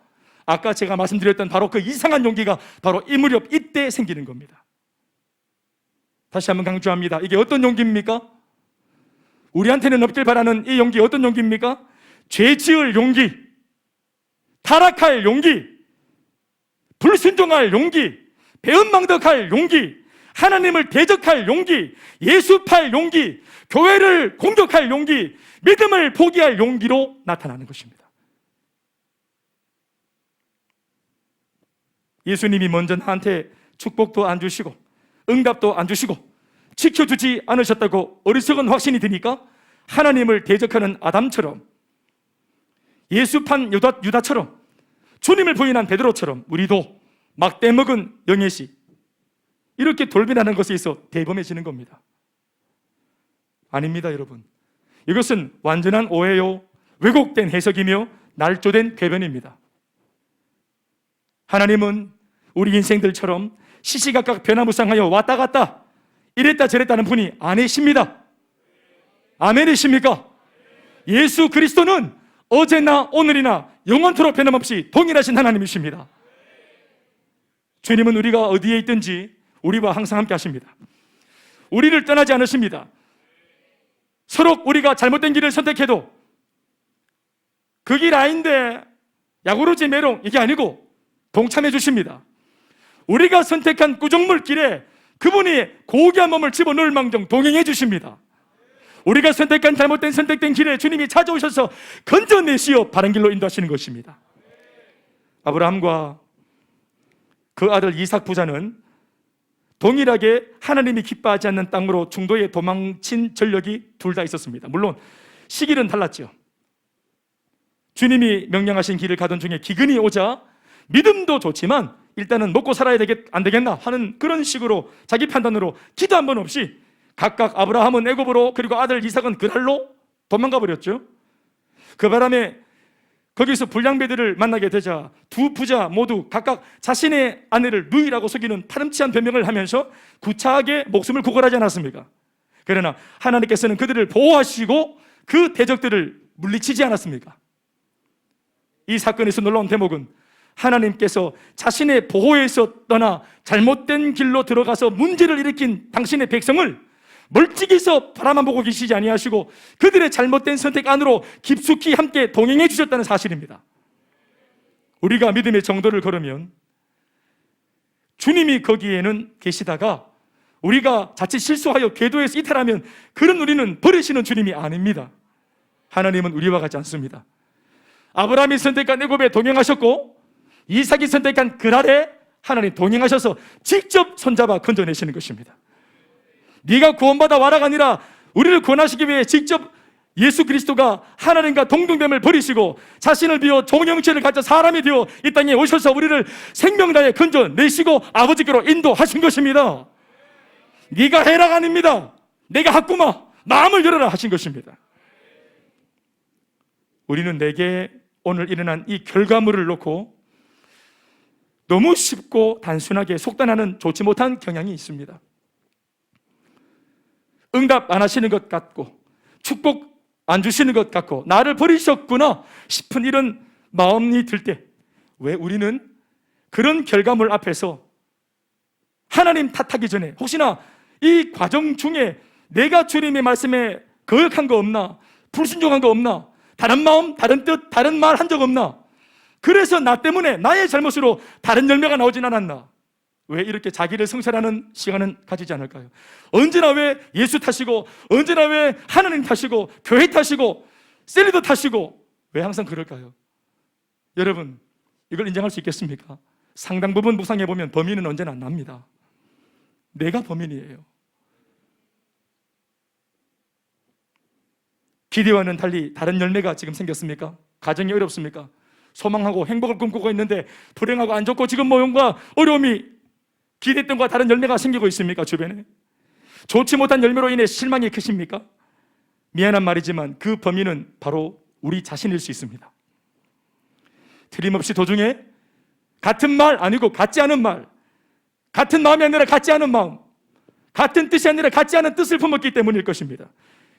아까 제가 말씀드렸던 바로 그 이상한 용기가 바로 이 무렵 이때 생기는 겁니다. 다시 한번 강조합니다. 이게 어떤 용기입니까? 우리한테는 없길 바라는 이 용기 어떤 용기입니까? 죄 지을 용기, 타락할 용기, 불순종할 용기, 배은망덕할 용기, 하나님을 대적할 용기, 예수 팔 용기, 교회를 공격할 용기, 믿음을 포기할 용기로 나타나는 것입니다. 예수님이 먼저 나한테 축복도 안 주시고 응답도 안 주시고 지켜주지 않으셨다고 어리석은 확신이 드니까 하나님을 대적하는 아담처럼, 예수판 유다처럼, 주님을 부인한 베드로처럼 우리도 막대 먹은 영예시 이렇게 돌변하는 것에 있어 대범해지는 겁니다. 아닙니다, 여러분. 이것은 완전한 오해요, 왜곡된 해석이며 날조된 궤변입니다. 하나님은 우리 인생들처럼 시시각각 변화무쌍하여 왔다 갔다 이랬다 저랬다는 분이 아니십니다. 아멘이십니까? 예수 그리스도는 어제나 오늘이나 영원토록 변함없이 동일하신 하나님이십니다. 주님은 우리가 어디에 있든지 우리와 항상 함께 하십니다. 우리를 떠나지 않으십니다. 서로 우리가 잘못된 길을 선택해도 그 길 아닌데 야구르지 메롱 이게 아니고 동참해 주십니다. 우리가 선택한 구정물 길에 그분이 고귀한 몸을 집어넣을 망정 동행해 주십니다. 우리가 선택한 잘못된 선택된 길에 주님이 찾아오셔서 건져내시어 바른 길로 인도하시는 것입니다. 아브라함과 그 아들 이삭 부자는 동일하게 하나님이 기뻐하지 않는 땅으로 중도에 도망친 전력이 둘 다 있었습니다. 물론 시기는 달랐죠. 주님이 명령하신 길을 가던 중에 기근이 오자 믿음도 좋지만 일단은 먹고 살아야 안 되겠나 하는 그런 식으로 자기 판단으로 기도 한 번 없이 각각 아브라함은 애굽으로, 그리고 아들 이삭은 그랄로 도망가 버렸죠. 그 바람에 거기서 불량배들을 만나게 되자 두 부자 모두 각각 자신의 아내를 누이라고 속이는 파렴치한 변명을 하면서 구차하게 목숨을 구걸하지 않았습니까? 그러나 하나님께서는 그들을 보호하시고 그 대적들을 물리치지 않았습니까? 이 사건에서 놀라운 대목은 하나님께서 자신의 보호에서 떠나 잘못된 길로 들어가서 문제를 일으킨 당신의 백성을 멀찍이서 바라만 보고 계시지 아니하시고 그들의 잘못된 선택 안으로 깊숙이 함께 동행해 주셨다는 사실입니다. 우리가 믿음의 정도를 걸으면 주님이 거기에는 계시다가 우리가 자칫 실수하여 궤도에서 이탈하면 그런 우리는 버리시는 주님이 아닙니다. 하나님은 우리와 같지 않습니다. 아브라함이 선택한 애굽에 동행하셨고 이삭이 선택한 그랄에 하나님 동행하셔서 직접 손잡아 건져내시는 것입니다. 네가 구원받아 와라가 아니라 우리를 구원하시기 위해 직접 예수 그리스도가 하나님과 동등됨을 버리시고 자신을 비워 종형체를 가져 사람이 되어 이 땅에 오셔서 우리를 생명다에 건져내시고 아버지께로 인도하신 것입니다. 네가 해라가 아닙니다. 내가 하꾸마 마음을 열어라 하신 것입니다. 우리는 내게 오늘 일어난 이 결과물을 놓고 너무 쉽고 단순하게 속단하는 좋지 못한 경향이 있습니다. 응답 안 하시는 것 같고 축복 안 주시는 것 같고 나를 버리셨구나 싶은 이런 마음이 들 때 왜 우리는 그런 결과물 앞에서 하나님 탓하기 전에 혹시나 이 과정 중에 내가 주님의 말씀에 거역한 거 없나? 불순종한 거 없나? 다른 마음, 다른 뜻, 다른 말 한 적 없나? 그래서 나 때문에 나의 잘못으로 다른 열매가 나오진 않았나? 왜 이렇게 자기를 성찰하는 시간은 가지지 않을까요? 언제나 왜 예수 탓이고 언제나 왜 하나님 탓이고 교회 탓이고 셀리더 탓이고 왜 항상 그럴까요? 여러분 이걸 인정할 수 있겠습니까? 상당 부분 묵상해 보면 범인은 언제나 납니다. 내가 범인이에요. 기대와는 달리 다른 열매가 지금 생겼습니까? 가정이 어렵습니까? 소망하고 행복을 꿈꾸고 있는데 불행하고 안 좋고 지금 뭔가 어려움이 기대했던 것과 다른 열매가 생기고 있습니까? 주변에 좋지 못한 열매로 인해 실망이 크십니까? 미안한 말이지만 그 범인은 바로 우리 자신일 수 있습니다. 틀림없이 도중에 같은 말 아니고 같지 않은 말, 같은 마음이 아니라 같지 않은 마음, 같은 뜻이 아니라 같지 않은 뜻을 품었기 때문일 것입니다.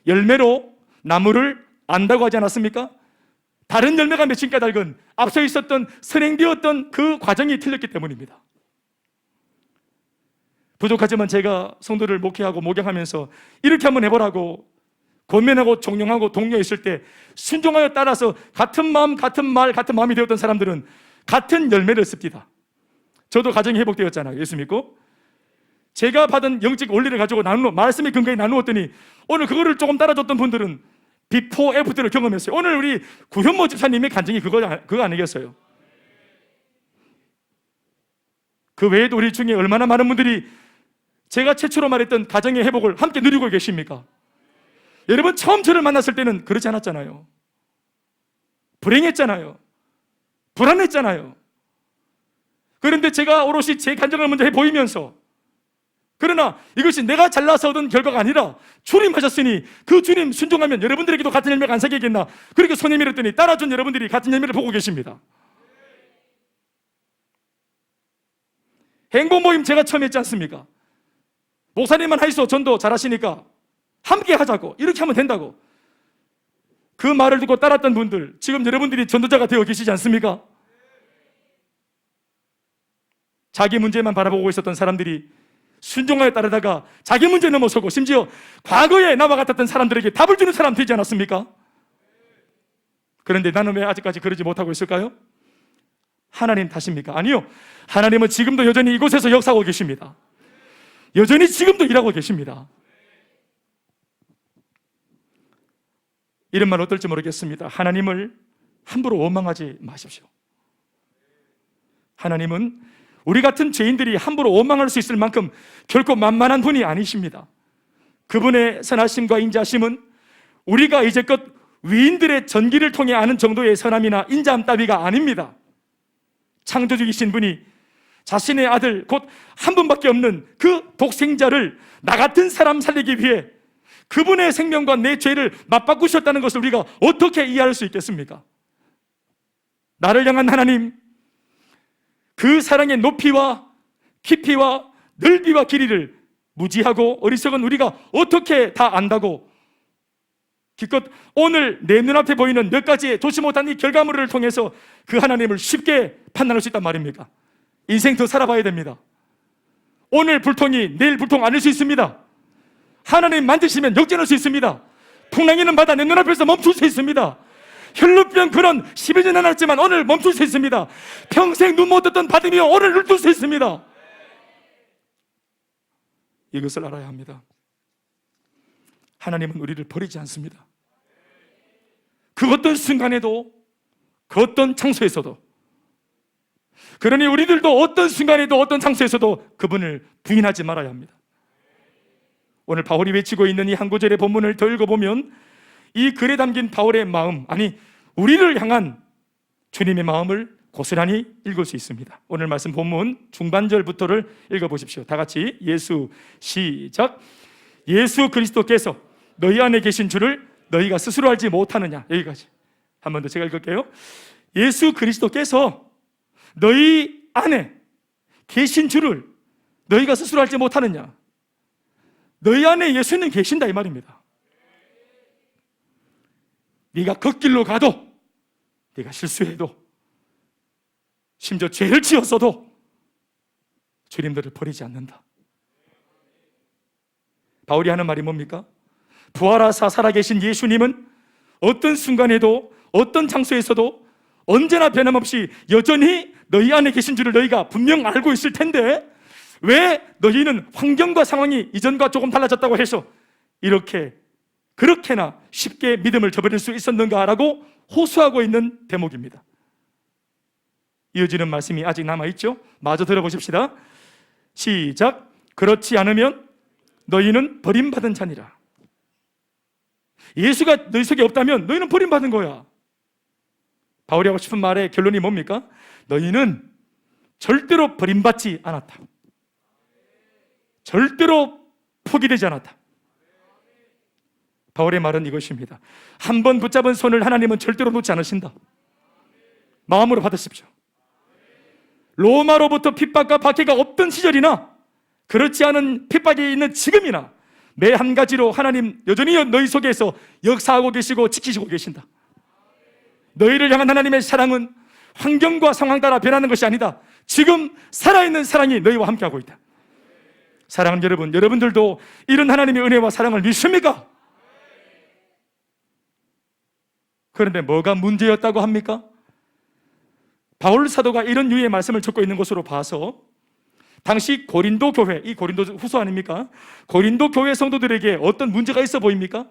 열매로 나무를 안다고 하지 않았습니까? 다른 열매가 맺힌 까닭은 앞서 있었던 선행되었던 그 과정이 틀렸기 때문입니다. 부족하지만 제가 성도를 목회하고 목양하면서 이렇게 한번 해보라고 권면하고 종용하고 독려했을 때 순종하여 따라서 같은 마음, 같은 말, 같은 마음이 되었던 사람들은 같은 열매를 씁니다. 저도 가정이 회복되었잖아요. 예수 믿고 제가 받은 영적 원리를 가지고 말씀의 근거에 나누었더니 오늘 그거를 조금 따라줬던 분들은 비포 애프터를 경험했어요. 오늘 우리 구현모 집사님의 간증이 그거 아니겠어요? 그 외에도 우리 중에 얼마나 많은 분들이 제가 최초로 말했던 가정의 회복을 함께 누리고 계십니까? 여러분 처음 저를 만났을 때는 그렇지 않았잖아요. 불행했잖아요. 불안했잖아요. 그런데 제가 오롯이 제 간증을 먼저 해보이면서 그러나 이것이 내가 잘나서 얻은 결과가 아니라 주님 하셨으니 그 주님 순종하면 여러분들에게도 같은 열매가 안 생기겠나? 그렇게 손에 밀었더니 따라준 여러분들이 같은 열매를 보고 계십니다. 행복 모임 제가 처음 했지 않습니까? 목사님만 하이소 전도 잘하시니까 함께 하자고 이렇게 하면 된다고 그 말을 듣고 따랐던 분들 지금 여러분들이 전도자가 되어 계시지 않습니까? 자기 문제만 바라보고 있었던 사람들이 순종하여 따르다가 자기 문제 넘어서고 심지어 과거에 나와 같았던 사람들에게 답을 주는 사람 되지 않았습니까? 그런데 나는 왜 아직까지 그러지 못하고 있을까요? 하나님 탓입니까? 아니요. 하나님은 지금도 여전히 이곳에서 역사하고 계십니다. 여전히 지금도 일하고 계십니다. 이런 말 어떨지 모르겠습니다. 하나님을 함부로 원망하지 마십시오. 하나님은 우리 같은 죄인들이 함부로 원망할 수 있을 만큼 결코 만만한 분이 아니십니다. 그분의 선하심과 인자심은 우리가 이제껏 위인들의 전기를 통해 아는 정도의 선함이나 인자함 따위가 아닙니다. 창조주이신 분이 자신의 아들, 곧 한 분밖에 없는 그 독생자를 나 같은 사람 살리기 위해 그분의 생명과 내 죄를 맞바꾸셨다는 것을 우리가 어떻게 이해할 수 있겠습니까? 나를 향한 하나님, 그 사랑의 높이와 깊이와 넓이와 길이를 무지하고 어리석은 우리가 어떻게 다 안다고 기껏 오늘 내 눈앞에 보이는 몇 가지의 좋지 못한 이 결과물을 통해서 그 하나님을 쉽게 판단할 수 있단 말입니까? 인생 더 살아봐야 됩니다. 오늘 불통이 내일 불통 아닐 수 있습니다. 하나님 만드시면 역전할 수 있습니다. 풍랑이는 바다 내 눈앞에서 멈출 수 있습니다. 혈루병 근원 10여 년 지났지만 오늘 멈출 수 있습니다. 평생 눈 못 떴던 바람이여 오늘 눈뜰 수 있습니다. 이것을 알아야 합니다. 하나님은 우리를 버리지 않습니다. 그 어떤 순간에도, 그 어떤 장소에서도, 그러니 우리들도 어떤 순간에도 어떤 장소에서도 그분을 부인하지 말아야 합니다. 오늘 바울이 외치고 있는 이 한 구절의 본문을 더 읽어보면 이 글에 담긴 바울의 마음, 아니 우리를 향한 주님의 마음을 고스란히 읽을 수 있습니다. 오늘 말씀 본문 중반절부터를 읽어보십시오. 다 같이 예수 시작. 예수 그리스도께서 너희 안에 계신 줄을 너희가 스스로 알지 못하느냐. 여기까지. 한 번 더 제가 읽을게요. 예수 그리스도께서 너희 안에 계신 줄을 너희가 스스로 알지 못하느냐. 너희 안에 예수님 계신다 이 말입니다. 네가 걷길로 가도, 네가 실수해도, 심지어 죄를 지었어도 주님들을 버리지 않는다. 바울이 하는 말이 뭡니까? 부활하사 살아계신 예수님은 어떤 순간에도 어떤 장소에서도 언제나 변함없이 여전히 너희 안에 계신 줄을 너희가 분명 알고 있을 텐데 왜 너희는 환경과 상황이 이전과 조금 달라졌다고 해서 이렇게 그렇게나 쉽게 믿음을 저버릴 수 있었는가라고 호소하고 있는 대목입니다. 이어지는 말씀이 아직 남아있죠? 마저 들어보십시다. 시작. 그렇지 않으면 너희는 버림받은 자니라. 예수가 너희 속에 없다면 너희는 버림받은 거야. 바울이 하고 싶은 말의 결론이 뭡니까? 너희는 절대로 버림받지 않았다. 절대로 포기되지 않았다. 바울의 말은 이것입니다. 한 번 붙잡은 손을 하나님은 절대로 놓지 않으신다. 마음으로 받으십시오. 로마로부터 핍박과 박해가 없던 시절이나 그렇지 않은 핍박이 있는 지금이나 매 한 가지로 하나님 여전히 너희 속에서 역사하고 계시고 지키시고 계신다. 너희를 향한 하나님의 사랑은 환경과 상황 따라 변하는 것이 아니다. 지금 살아있는 사랑이 너희와 함께하고 있다. 사랑하는 여러분, 여러분들도 이런 하나님의 은혜와 사랑을 믿습니까? 그런데 뭐가 문제였다고 합니까? 바울 사도가 이런 유의 말씀을 적고 있는 것으로 봐서 당시 고린도 교회, 이 고린도 후서 아닙니까? 고린도 교회 성도들에게 어떤 문제가 있어 보입니까?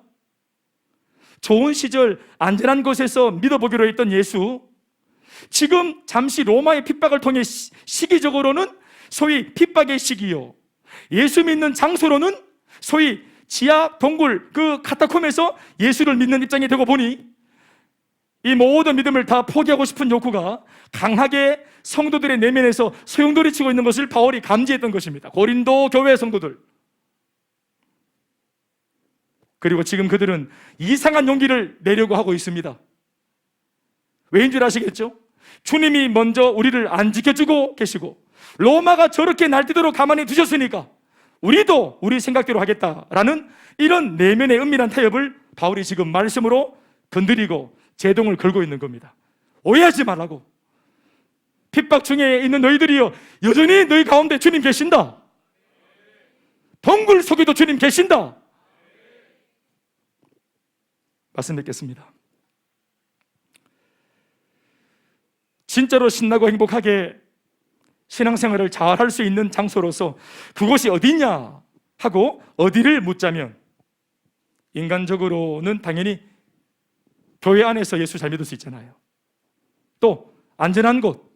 좋은 시절 안전한 곳에서 믿어보기로 했던 예수, 지금 잠시 로마의 핍박을 통해 시기적으로는 소위 핍박의 시기요, 예수 믿는 장소로는 소위 지하 동굴 그 카타콤에서 예수를 믿는 입장이 되고 보니 이 모든 믿음을 다 포기하고 싶은 욕구가 강하게 성도들의 내면에서 소용돌이치고 있는 것을 바울이 감지했던 것입니다. 고린도 교회 성도들. 그리고 지금 그들은 이상한 용기를 내려고 하고 있습니다. 왜인 줄 아시겠죠? 주님이 먼저 우리를 안 지켜주고 계시고 로마가 저렇게 날뛰도록 가만히 두셨으니까 우리도 우리 생각대로 하겠다라는 이런 내면의 은밀한 타협을 바울이 지금 말씀으로 건드리고 제동을 걸고 있는 겁니다. 오해하지 말라고. 핍박 중에 있는 너희들이여, 여전히 너희 가운데 주님 계신다. 동굴 속에도 주님 계신다. 말씀 뵙겠습니다. 진짜로 신나고 행복하게 신앙생활을 잘 할 수 있는 장소로서 그곳이 어디냐 하고 어디를 묻자면 인간적으로는 당연히 교회 안에서 예수 잘 믿을 수 있잖아요. 또 안전한 곳,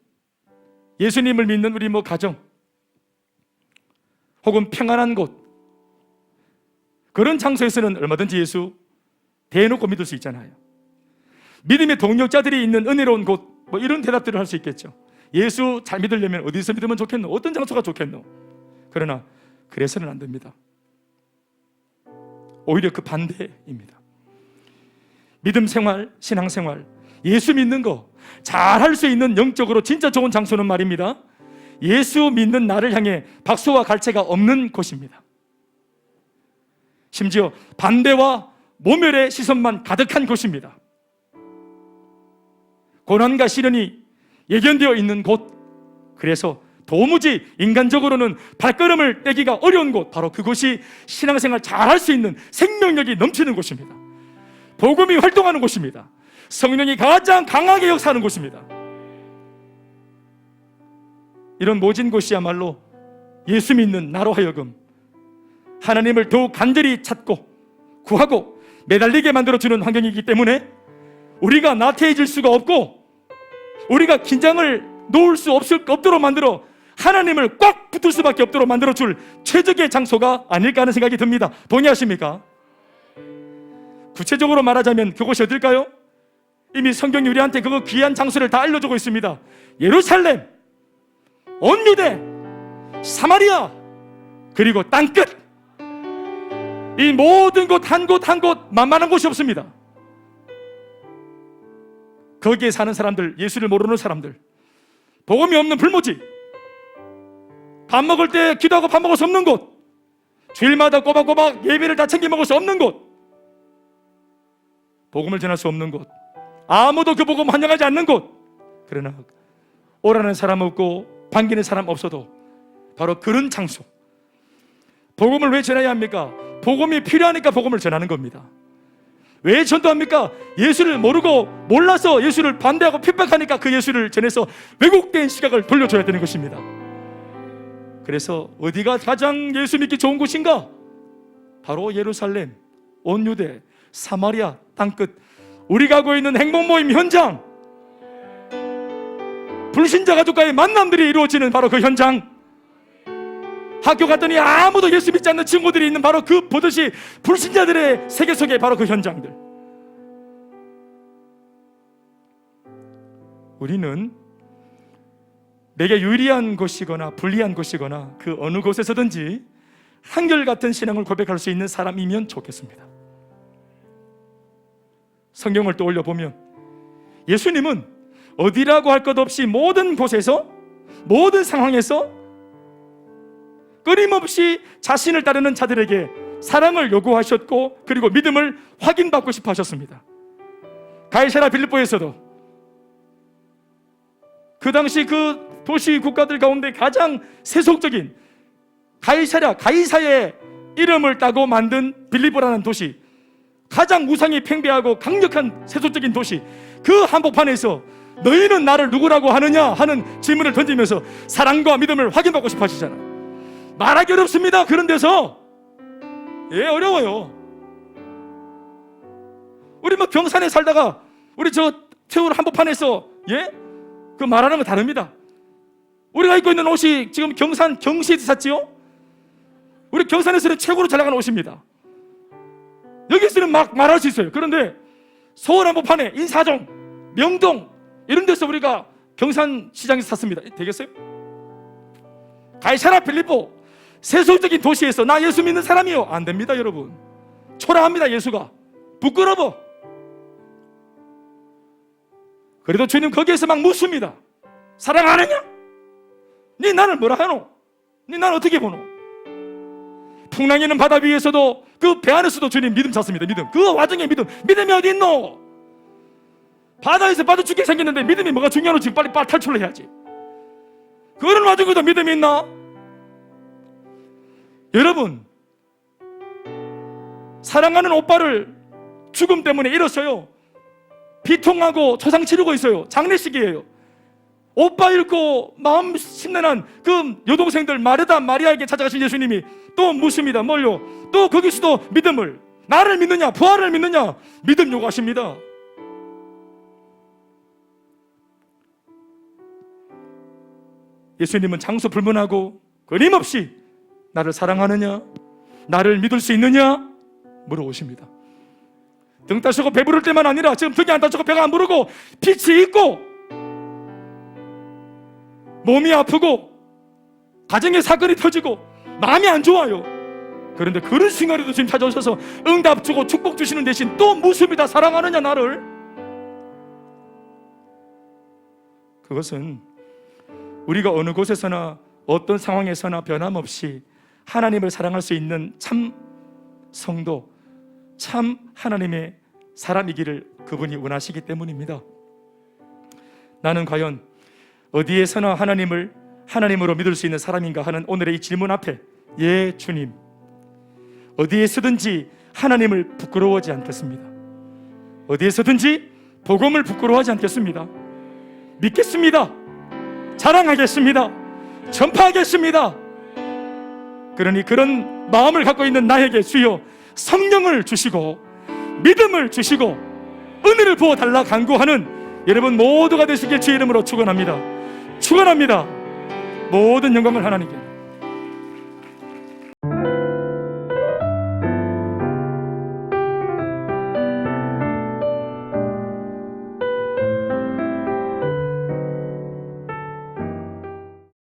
예수님을 믿는 우리 가정, 혹은 평안한 곳, 그런 장소에서는 얼마든지 예수 대놓고 믿을 수 있잖아요. 믿음의 동력자들이 있는 은혜로운 곳, 뭐 이런 대답들을 할 수 있겠죠. 예수 잘 믿으려면 어디서 믿으면 좋겠노? 어떤 장소가 좋겠노? 그러나 그래서는 안 됩니다. 오히려 그 반대입니다. 믿음 생활, 신앙 생활, 예수 믿는 거 잘 할 수 있는 영적으로 진짜 좋은 장소는 말입니다, 예수 믿는 나를 향해 박수와 갈채가 없는 곳입니다. 심지어 반대와 모멸의 시선만 가득한 곳입니다. 고난과 시련이 예견되어 있는 곳, 그래서 도무지 인간적으로는 발걸음을 떼기가 어려운 곳, 바로 그곳이 신앙생활 잘할 수 있는 생명력이 넘치는 곳입니다. 복음이 활동하는 곳입니다. 성령이 가장 강하게 역사하는 곳입니다. 이런 모진 곳이야말로 예수 믿는 나로 하여금 하나님을 더욱 간절히 찾고 구하고 매달리게 만들어주는 환경이기 때문에 우리가 나태해질 수가 없고, 우리가 긴장을 놓을 수 없도록 만들어 하나님을 꽉 붙을 수밖에 없도록 만들어줄 최적의 장소가 아닐까 하는 생각이 듭니다. 동의하십니까? 구체적으로 말하자면 그곳이 어딜까요? 이미 성경이 우리한테 그 귀한 장소를 다 알려주고 있습니다. 예루살렘, 온 유대, 사마리아, 그리고 땅끝. 이 모든 곳 한 곳 한 곳 만만한 곳이 없습니다. 거기에 사는 사람들, 예수를 모르는 사람들, 복음이 없는 불모지, 밥 먹을 때 기도하고 밥 먹을 수 없는 곳, 주일마다 꼬박꼬박 예배를 다 챙겨 먹을 수 없는 곳, 복음을 전할 수 없는 곳, 아무도 그 복음 환영하지 않는 곳. 그러나 오라는 사람 없고 반기는 사람 없어도 바로 그런 장소. 복음을 왜 전해야 합니까? 복음이 필요하니까 복음을 전하는 겁니다. 왜 전도합니까? 예수를 모르고 몰라서 예수를 반대하고 핍박하니까 그 예수를 전해서 왜곡된 시각을 돌려줘야 되는 것입니다. 그래서 어디가 가장 예수 믿기 좋은 곳인가? 바로 예루살렘, 온 유대, 사마리아, 땅끝, 우리가 하고 있는 행복 모임 현장, 불신자 가족과의 만남들이 이루어지는 바로 그 현장, 학교 갔더니 아무도 예수 믿지 않는 친구들이 있는 바로 그 보듯이 불신자들의 세계 속에 바로 그 현장들. 우리는 내게 유리한 곳이거나 불리한 곳이거나 그 어느 곳에서든지 한결같은 신앙을 고백할 수 있는 사람이면 좋겠습니다. 성경을 떠올려 보면 예수님은 어디라고 할 것 없이 모든 곳에서, 모든 상황에서 끊임없이 자신을 따르는 자들에게 사랑을 요구하셨고, 그리고 믿음을 확인받고 싶어 하셨습니다. 가이사랴 빌립보에서도 그 당시 그 도시 국가들 가운데 가장 세속적인 가이사의 이름을 따고 만든 빌립보라는 도시, 가장 우상이 팽배하고 강력한 세속적인 도시, 그 한복판에서 너희는 나를 누구라고 하느냐 하는 질문을 던지면서 사랑과 믿음을 확인받고 싶어 하시잖아요. 말하기 어렵습니다. 그런 데서. 어려워요. 우리 뭐 경산에 살다가 우리 저 세월 한복판에서 그 말하는 거 다릅니다. 우리가 입고 있는 옷이 지금 경산 경시에서 샀지요? 우리 경산에서는 최고로 잘 나가는 옷입니다. 여기서는 막 말할 수 있어요. 그런데 서울 한복판에 인사동, 명동 이런 데서 우리가 경산시장에서 샀습니다. 되겠어요? 가이사랴 빌립보 세속적인 도시에서 나 예수 믿는 사람이요, 안 됩니다. 여러분, 초라합니다. 예수가 부끄러워. 그래도 주님 거기에서 막 묻습니다. 사랑 안 하냐? 네 나를 뭐라 하노? 네 나를 어떻게 보노? 풍랑이 있는 바다 위에서도, 그 배 안에서도 주님 믿음 찾습니다. 믿음. 그 와중에 믿음이 어디 있노? 바다에서 빠져 죽게 생겼는데 믿음이 뭐가 중요하노? 지금 빨리 탈출을 해야지. 그런 와중에도 믿음이 있나? 여러분, 사랑하는 오빠를 죽음 때문에 잃었어요. 비통하고 초상 치르고 있어요. 장례식이에요. 오빠 잃고 마음 심란한 그 여동생들 마르다 마리아에게 찾아가신 예수님이 또 묻습니다. 뭘요? 또 거기서도 믿음을, 나를 믿느냐 부활을 믿느냐, 믿음 요구하십니다. 예수님은 장소 불문하고 끊임없이 나를 사랑하느냐, 나를 믿을 수 있느냐 물어오십니다. 등 따시고 배부를 때만 아니라 지금 등이 안 따시고 배가 안 부르고 빛이 있고 몸이 아프고 가정에 사건이 터지고 마음이 안 좋아요. 그런데 그런 순간에도 지금 찾아오셔서 응답 주고 축복 주시는 대신 또 무엇입니다. 사랑하느냐 나를. 그것은 우리가 어느 곳에서나 어떤 상황에서나 변함없이 하나님을 사랑할 수 있는 참 성도, 참 하나님의 사람이기를 그분이 원하시기 때문입니다. 나는 과연 어디에서나 하나님을 하나님으로 믿을 수 있는 사람인가 하는 오늘의 이 질문 앞에 예 주님, 어디에서든지 하나님을 부끄러워하지 않겠습니다. 어디에서든지 복음을 부끄러워하지 않겠습니다. 믿겠습니다. 자랑하겠습니다. 전파하겠습니다. 그러니 그런 마음을 갖고 있는 나에게 주여 성령을 주시고 믿음을 주시고 은혜를 부어달라 간구하는 여러분 모두가 되시길 주의 이름으로 축원합니다. 축원합니다. 모든 영광을 하나님께